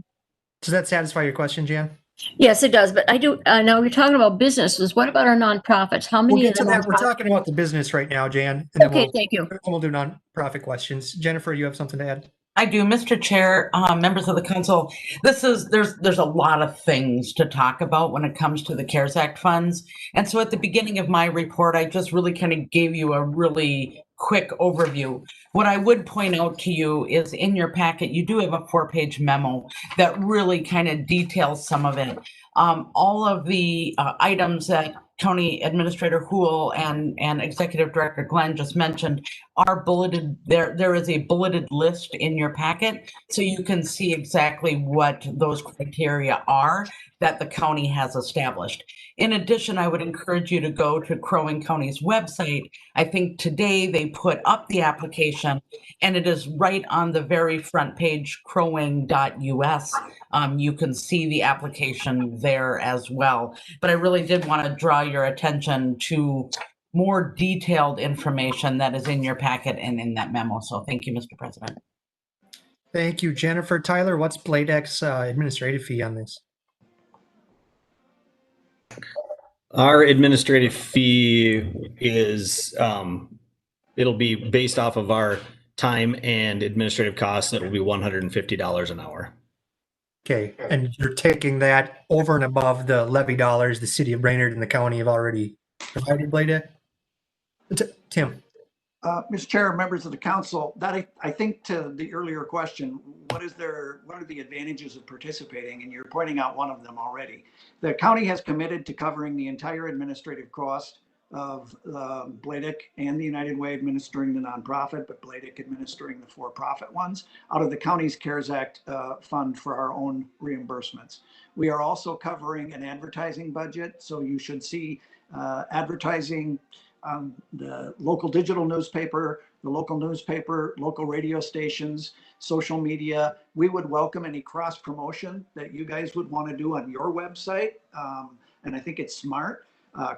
does that satisfy your question, Jan? Yes, it does. But I do. Now we're talking about businesses. What about our nonprofits? How many of them? We're talking about the business right now, Jan. And okay, thank you. We'll do nonprofit questions. Jennifer, you have something to add? I do, Mr. Chair, members of the council. There's a lot of things to talk about when it comes to the CARES Act funds. And so at the beginning of my report, I just really kind of gave you a really quick overview. What I would point out to you is in your packet, you do have a 4-page memo that really kind of details some of it. All of the items that County Administrator Houle and Executive Director Glenn just mentioned are bulleted. There is a bulleted list in your packet, so you can see exactly what those criteria are that the county has established. In addition, I would encourage you to go to Crow Wing County's website. I think today they put up the application, and it is right on the very front page, crowwing.us. You can see the application there as well. But I really did want to draw your attention to more detailed information that is in your packet and in that memo. So thank you, Mr. President. Thank you, Jennifer. Tyler, what's Bladex's administrative fee on this? Our administrative fee is, it'll be based off of our time and administrative costs. It'll be $150 an hour. Okay, and you're taking that over and above the levy dollars the city of Brainerd and the county have already provided, Bladex? Tim. Mr. Chair, members of the council, that I think to the earlier question, what are the advantages of participating? And you're pointing out one of them already. The county has committed to covering the entire administrative cost of Bladec and the United Way administering the nonprofit, but Bladec administering the for-profit ones out of the county's CARES Act fund for our own reimbursements. We are also covering an advertising budget, so you should see advertising on the local digital newspaper, the local newspaper, local radio stations, social media. We would welcome any cross promotion that you guys would want to do on your website. And I think it's smart.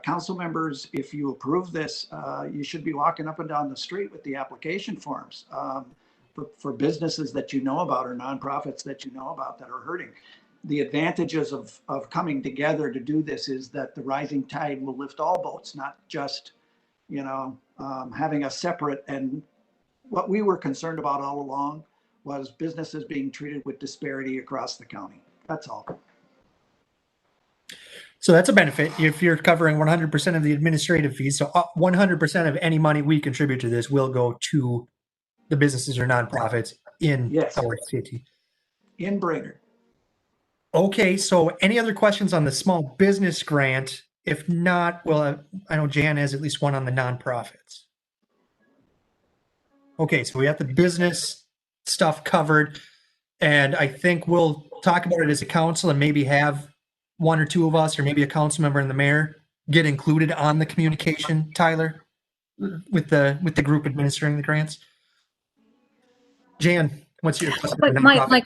Council members, if you approve this, you should be walking up and down the street with the application forms for businesses that you know about or nonprofits that you know about that are hurting. The advantages of coming together to do this is that the rising tide will lift all boats, not just, having a separate. And what we were concerned about all along was businesses being treated with disparity across the county. That's all. So that's a benefit if you're covering 100% of the administrative fees. So 100% of any money we contribute to this will go to the businesses or nonprofits in our city. In Brainerd. Okay, so any other questions on the small business grant? If not, well, I know Jan has at least one on the nonprofits. Okay, so we have the business stuff covered, and I think we'll talk about it as a council and maybe have one or two of us, or maybe a council member and the mayor, get included on the communication, Tyler, with the group administering the grants. Jan, what's your question? But my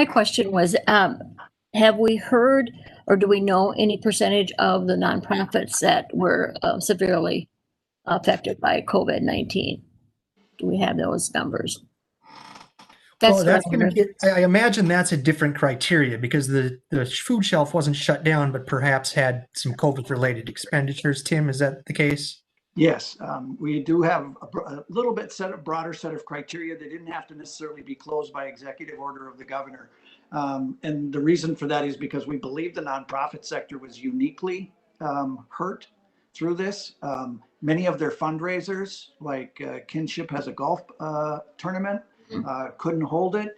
question was, have we heard or do we know any percentage of the nonprofits that were severely affected by COVID-19? Do we have those numbers? Well, that's going to get, I imagine that's a different criteria because the food shelf wasn't shut down, but perhaps had some COVID related expenditures. Tim, is that the case? Yes, we do have a little bit broader set of criteria. They didn't have to necessarily be closed by executive order of the governor. And the reason for that is because we believe the nonprofit sector was uniquely hurt through this. Many of their fundraisers, like Kinship has a golf tournament, couldn't hold it.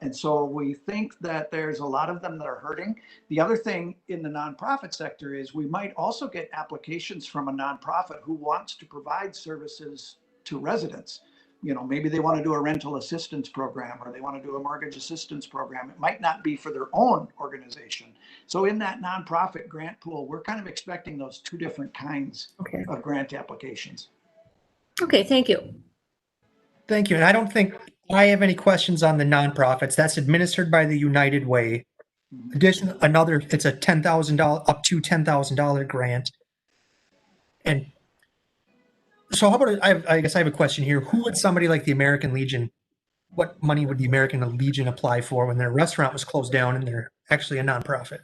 And so we think that there's a lot of them that are hurting. The other thing in the nonprofit sector is we might also get applications from a nonprofit who wants to provide services to residents. Maybe they want to do a rental assistance program or they want to do a mortgage assistance program. It might not be for their own organization. So in that nonprofit grant pool, we're kind of expecting those two different kinds of grant applications. Okay, thank you. Thank you. And I don't think I have any questions on the nonprofits. That's administered by the United Way. It's a $10,000 up to $10,000 grant. And so how about, I guess I have a question here. Who would somebody like the American Legion, what money would the American Legion apply for when their restaurant was closed down and they're actually a nonprofit?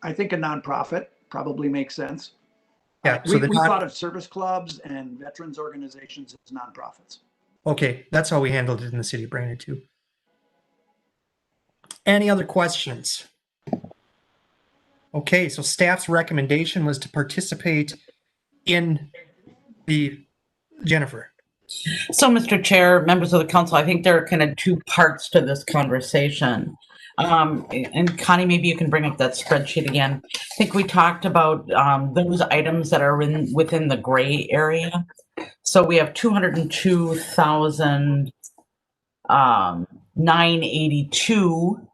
I think a nonprofit probably makes sense. Yeah. We thought of service clubs and veterans organizations as nonprofits. Okay, that's how we handled it in the city of Brainerd too. Any other questions? Okay, so staff's recommendation was to participate in the Jennifer. So, Mr. Chair, members of the council, I think there are kind of two parts to this conversation. And Connie, maybe you can bring up that spreadsheet again. I think we talked about those items that are within the gray area. So we have 202,982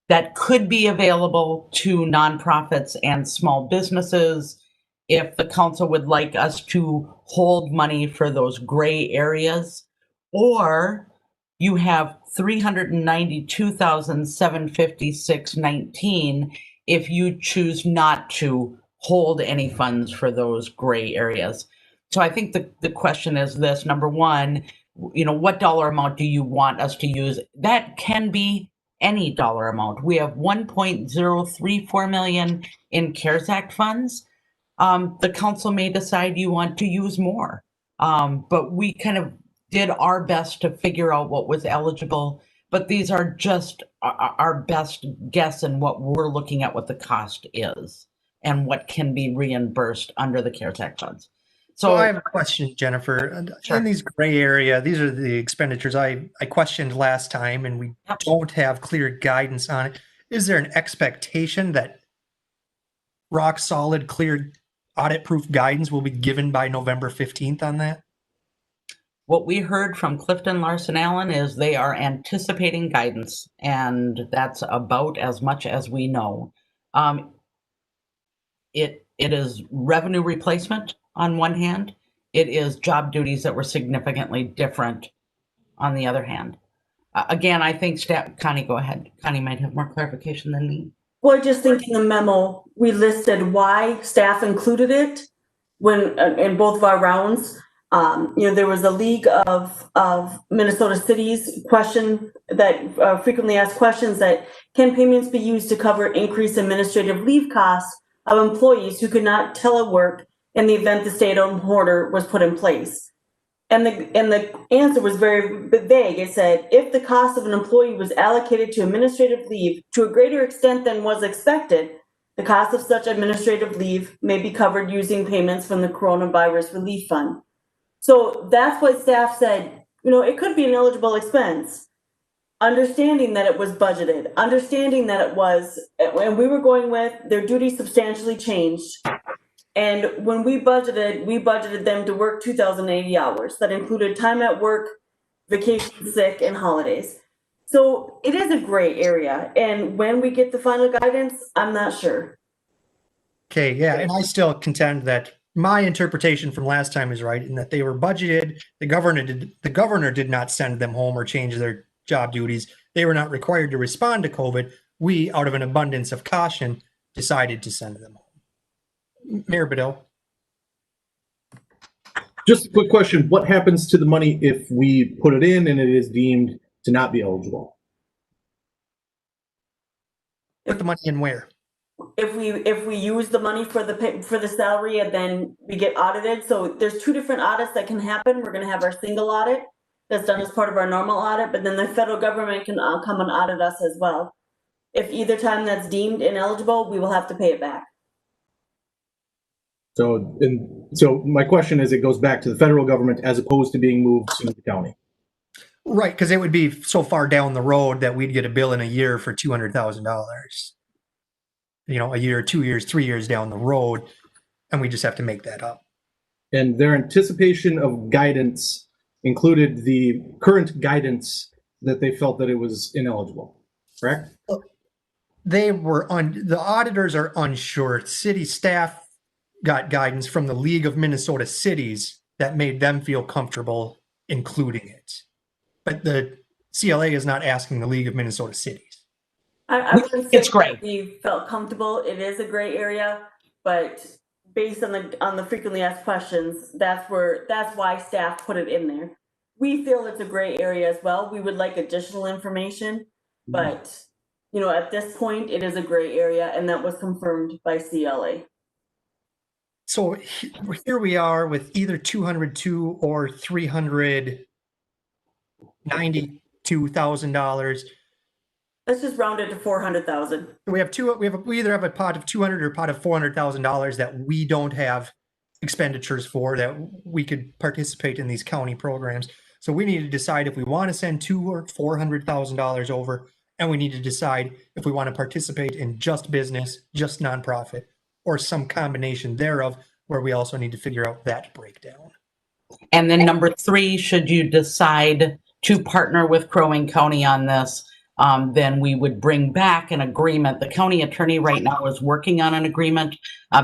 that could be available to nonprofits and small businesses if the council would like us to hold money for those gray areas, or you have 392,756.19 if you choose not to hold any funds for those gray areas. So I think the question is this: number one, what dollar amount do you want us to use? That can be any dollar amount. We have 1.034 million in CARES Act funds. The council may decide you want to use more, but we kind of did our best to figure out what was eligible. But these are just our best guess in what we're looking at, what the cost is and what can be reimbursed under the CARES Act funds. So I have a question, Jennifer. Sure. In these gray area, these are the expenditures I questioned last time, and we don't have clear guidance on it. Is there an expectation that rock solid, clear, audit-proof guidance will be given by November 15th on that? What we heard from Clifton Larson Allen is they are anticipating guidance, and that's about as much as we know. It is revenue replacement. on one hand. It is job duties that were significantly different on the other hand. Again, I think staff, Connie, go ahead. Connie might have more clarification than me. Well, I just think in the memo, we listed why staff included it when, in both of our rounds. There was a League of Minnesota Cities question that frequently asked questions that can payments be used to cover increased administrative leave costs of employees who could not telework in the event the stay-at-home order was put in place. And the answer was very vague. It said, if the cost of an employee was allocated to administrative leave to a greater extent than was expected, the cost of such administrative leave may be covered using payments from the Coronavirus Relief Fund. So that's what staff said, it could be an eligible expense. Understanding that it was budgeted, understanding that it was, and we were going with their duties substantially changed. And when we budgeted them to work 2,080 hours. That included time at work, vacation, sick, and holidays. So it is a gray area. And when we get the final guidance, I'm not sure. Okay, yeah, and I still contend that my interpretation from last time is right, in that they were budgeted. The governor did not send them home or change their job duties. They were not required to respond to COVID. We, out of an abundance of caution, decided to send them home. Mayor Bedell. Just a quick question. What happens to the money if we put it in and it is deemed to not be eligible? Put the money in where? If we use the money for the salary and then we get audited, so there's two different audits that can happen. We're going to have our single audit that's done as part of our normal audit, but then the federal government can come and audit us as well. If either time that's deemed ineligible, we will have to pay it back. So my question is, it goes back to the federal government as opposed to being moved to the county. Right, because it would be so far down the road that we'd get a bill in a year for $200,000. A year, 2 years, 3 years down the road, and we just have to make that up. And their anticipation of guidance included the current guidance that they felt that it was ineligible, correct? The auditors are unsure. City staff got guidance from the League of Minnesota Cities that made them feel comfortable including it. But the CLA is not asking the League of Minnesota Cities. I wouldn't say that we felt comfortable. It is a gray area, but based on the frequently asked questions, that's why staff put it in there. We feel it's a gray area as well. We would like additional information, but at this point, it is a gray area, and that was confirmed by CLA. So here we are with either 202 or $392,000. Let's just round it to 400,000. We either have a pot of 200 or a pot of $400,000 that we don't have expenditures for, that we could participate in these county programs. So we need to decide if we want to send $200,000 or $400,000 over, and we need to decide if we want to participate in just business, just nonprofit, or some combination thereof, where we also need to figure out that breakdown. And then number 3, should you decide to partner with Crow Wing County on this, then we would bring back an agreement. The county attorney right now is working on an agreement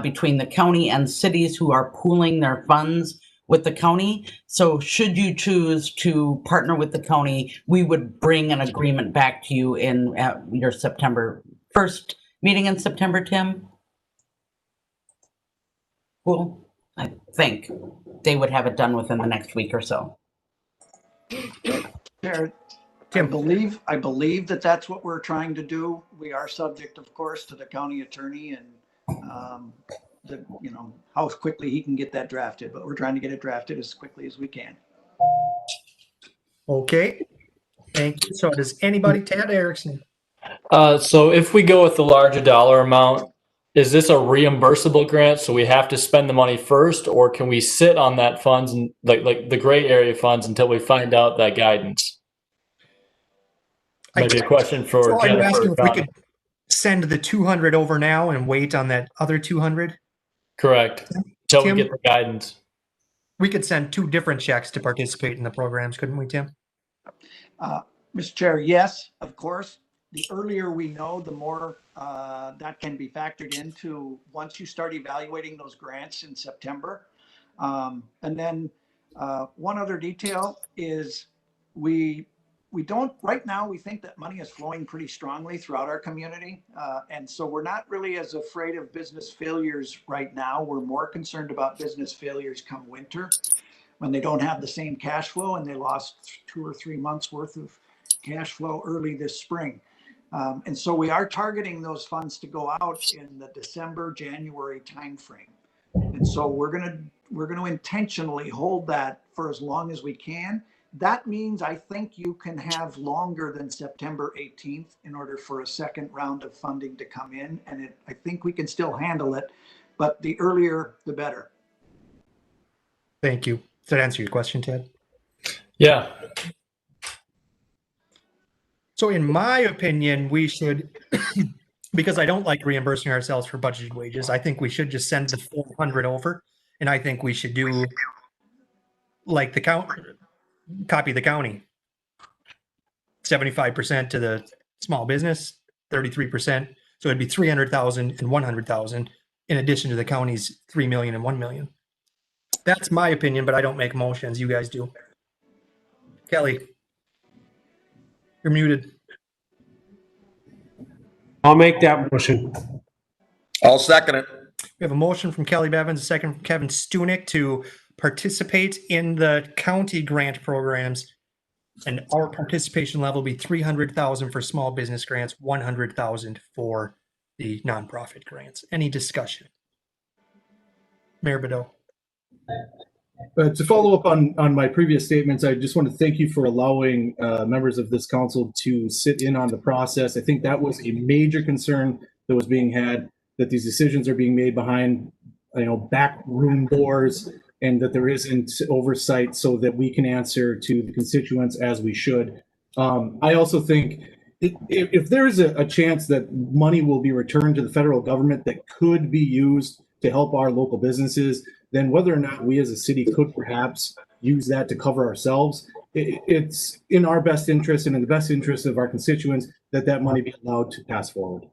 between the county and cities who are pooling their funds with the county. So should you choose to partner with the county, we would bring an agreement back to you in your September 1st meeting in September, Tim? Cool. I think they would have it done within the next week or so. Chair, I believe that's what we're trying to do. We are subject, of course, to the county attorney and how quickly he can get that drafted, but we're trying to get it drafted as quickly as we can. Okay. Thank you. So does anybody, Tad Erickson? So if we go with the larger dollar amount, is this a reimbursable grant? So we have to spend the money first, or can we sit on that funds and like the gray area funds until we find out that guidance? Maybe a question for So are you Jennifer. asking if we could send the 200 over now and wait on that other 200? Correct. Until Tim? we get the guidance. We could send 2 different checks to participate in the programs, couldn't we, Tim? Mr. Chair, yes, of course. The earlier we know, the more that can be factored into once you start evaluating those grants in September. And then one other detail is we don't, right now, we think that money is flowing pretty strongly throughout our community. And so we're not really as afraid of business failures right now. We're more concerned about business failures come winter when they don't have the same cash flow and they lost 2 or 3 months worth of cash flow early this spring. And so we are targeting those funds to go out in the December, January timeframe. And so we're going to intentionally hold that for as long as we can. That means I think you can have longer than September 18th in order for a second round of funding to come in. And I think we can still handle it, but the earlier, the better. Thank you. Does that answer your question, Ted? Yeah. So in my opinion, we should, because I don't like reimbursing ourselves for budgeted wages, I think we should just send the 400 over. And I think we should do like the copy the county. 75% to the small business, 33%. So it'd be 300,000 and 100,000 in addition to the county's 3 million and 1 million. That's my opinion, but I don't make motions. You guys do. Kelly, you're muted. I'll make that motion. I'll second it. We have a motion from Kelly Bevins, a second from Kevin Stunick to participate in the county grant programs. And our participation level will be 300,000 for small business grants, 100,000 for the nonprofit grants. Any discussion? Mayor Bedell. To follow up on my previous statements, I just want to thank you for allowing members of this council to sit in on the process. I think that was a major concern that was being had, that these decisions are being made behind, back room doors, and that there isn't oversight so that we can answer to the constituents as we should. I also think if there is a chance that money will be returned to the federal government that could be used to help our local businesses, then whether or not we as a city could perhaps use that to cover ourselves, it's in our best interest and in the best interest of our constituents that money be allowed to pass forward.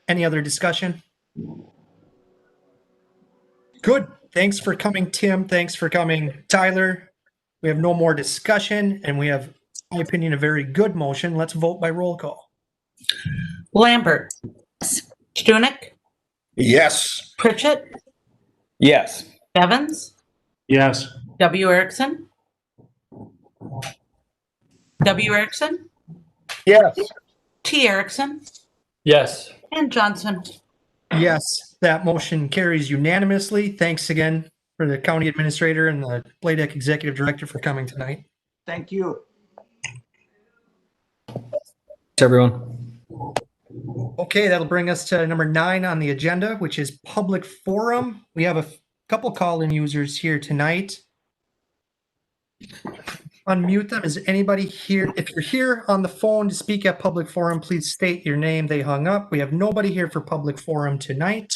Any other discussion? Good. Thanks for coming, Tim. Thanks for coming, Tyler. We have no more discussion, and we have, in my opinion, a very good motion. Let's vote by roll call. Lambert. Stunick. Yes. Pritchett. Yes. Bevins. Yes. W. Erickson. W. Erickson. Yes. T. Erickson. Yes. And Johnson. Yes, that motion carries unanimously. Thanks again for the county administrator and the Playdeck executive director for coming tonight. Thank you. Thanks, everyone. Okay, that'll bring us to number 9 on the agenda, which is public forum. We have a couple call-in users here tonight. Unmute them. Is anybody here? If you're here on the phone to speak at public forum, please state your name. They hung up. We have nobody here for public forum tonight.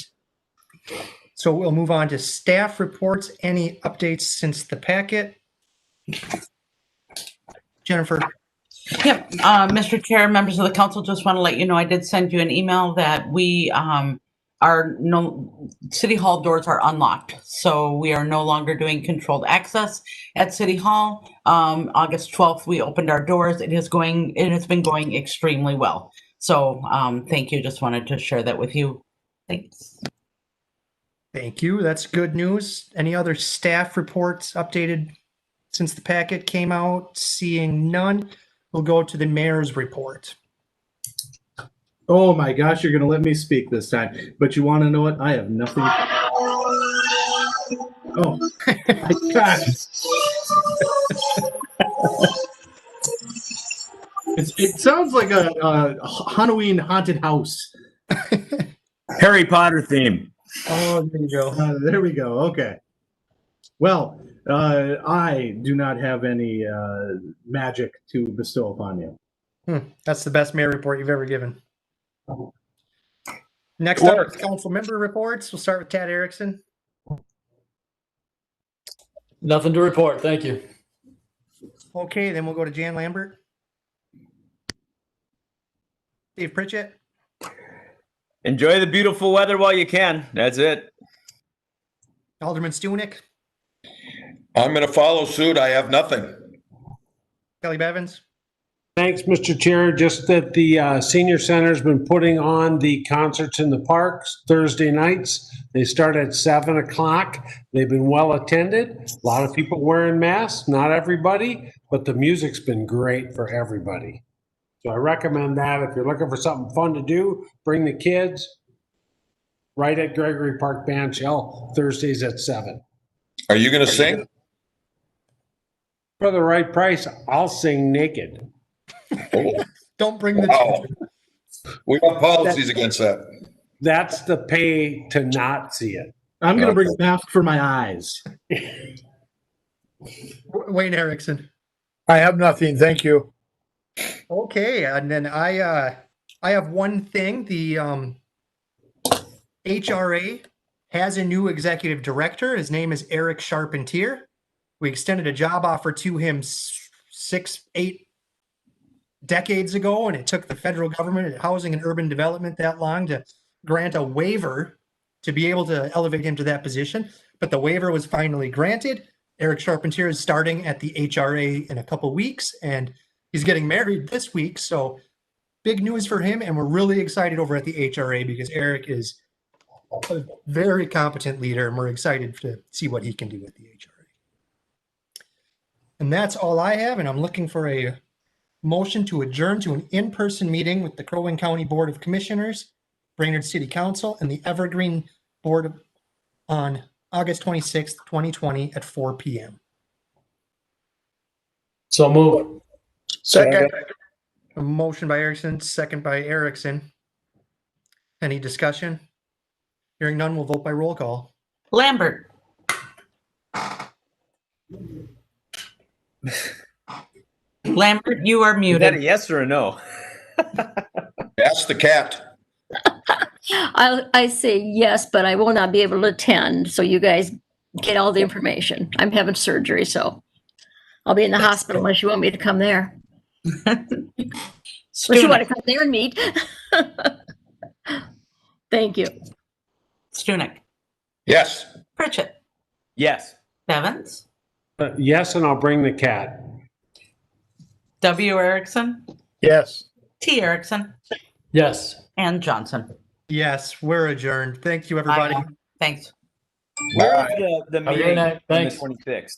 So we'll move on to staff reports. Any updates since the packet? Jennifer. Yep, Mr. Chair, members of the council, just want to let you know I did send you an email that we City Hall doors are unlocked, so we are no longer doing controlled access at City Hall. August 12th, we opened our doors. It has been going extremely well. So thank you. Just wanted to share that with you. Thanks. Thank you. That's good news. Any other staff reports updated since the packet came out? Seeing none. We'll go to the mayor's report. Oh my gosh, you're going to let me speak this time. But you want to know what? I have nothing. Oh, my gosh. It sounds like a Halloween haunted house. Harry Potter theme. Oh, there you go. There we go. Okay. Well, I do not have any magic to bestow upon you. That's the best mayor report you've ever given. Next up is council member reports. We'll start with Tad Erickson. Nothing to report. Thank you. Okay, then we'll go to Jan Lambert. Dave Pritchett. Enjoy the beautiful weather while you can. That's it. Alderman Stunek, I'm going to follow suit. I have nothing. Kelly Bevins. Thanks, Mr. Chair. Just that the senior center's been putting on the concerts in the parks Thursday nights. They start at 7 o'clock. They've been well attended. A lot of people wearing masks, not everybody, but the music's been great for everybody. So I recommend that. If you're looking for something fun to do, bring the kids. Right at Gregory Park Band Shell, Thursdays at 7. Are you going to sing? For the right price, I'll sing naked. Don't bring the children. We have policies against that. That's the pay to not see it. I'm going to bring a mask for my eyes. Wayne Erickson. I have nothing. Thank you. Okay, and then I have one thing. The HRA has a new executive director. His name is Eric Charpentier. We extended a job offer to him 6-8 decades ago, and it took the federal government at Housing and Urban Development that long to grant a waiver to be able to elevate him to that position. But the waiver was finally granted. Eric Charpentier is starting at the HRA in a couple weeks, and he's getting married this week. So big news for him, and we're really excited over at the HRA because Eric is a very competent leader, and we're excited to see what he can do with the HRA. And that's all I have, and I'm looking for a motion to adjourn to an in-person meeting with the Crow Wing County Board of Commissioners, Brainerd City Council, and the Evergreen Board on August 26th, 2020 at 4 p.m. So move. Second. A motion by Erickson, second by Erickson. Any discussion? Hearing none, we'll vote by roll call. Lambert. Lambert, you are Is that a muted. yes or a no? Ask the cat. I say yes, but I will not be able to attend. So you guys get all the information. I'm having surgery, so I'll be in the hospital unless you want me to come there. Unless you want to come there and meet. Thank you. Stunek. Yes. Pritchett. Yes. Bevins. Yes, and I'll bring the cat. W. Erickson. Yes. T. Erickson. Yes. And Johnson. Yes, we're adjourned. Thank you, everybody. Bye now. Thanks. Where is the Have a great meeting night. on the Thanks. 26th?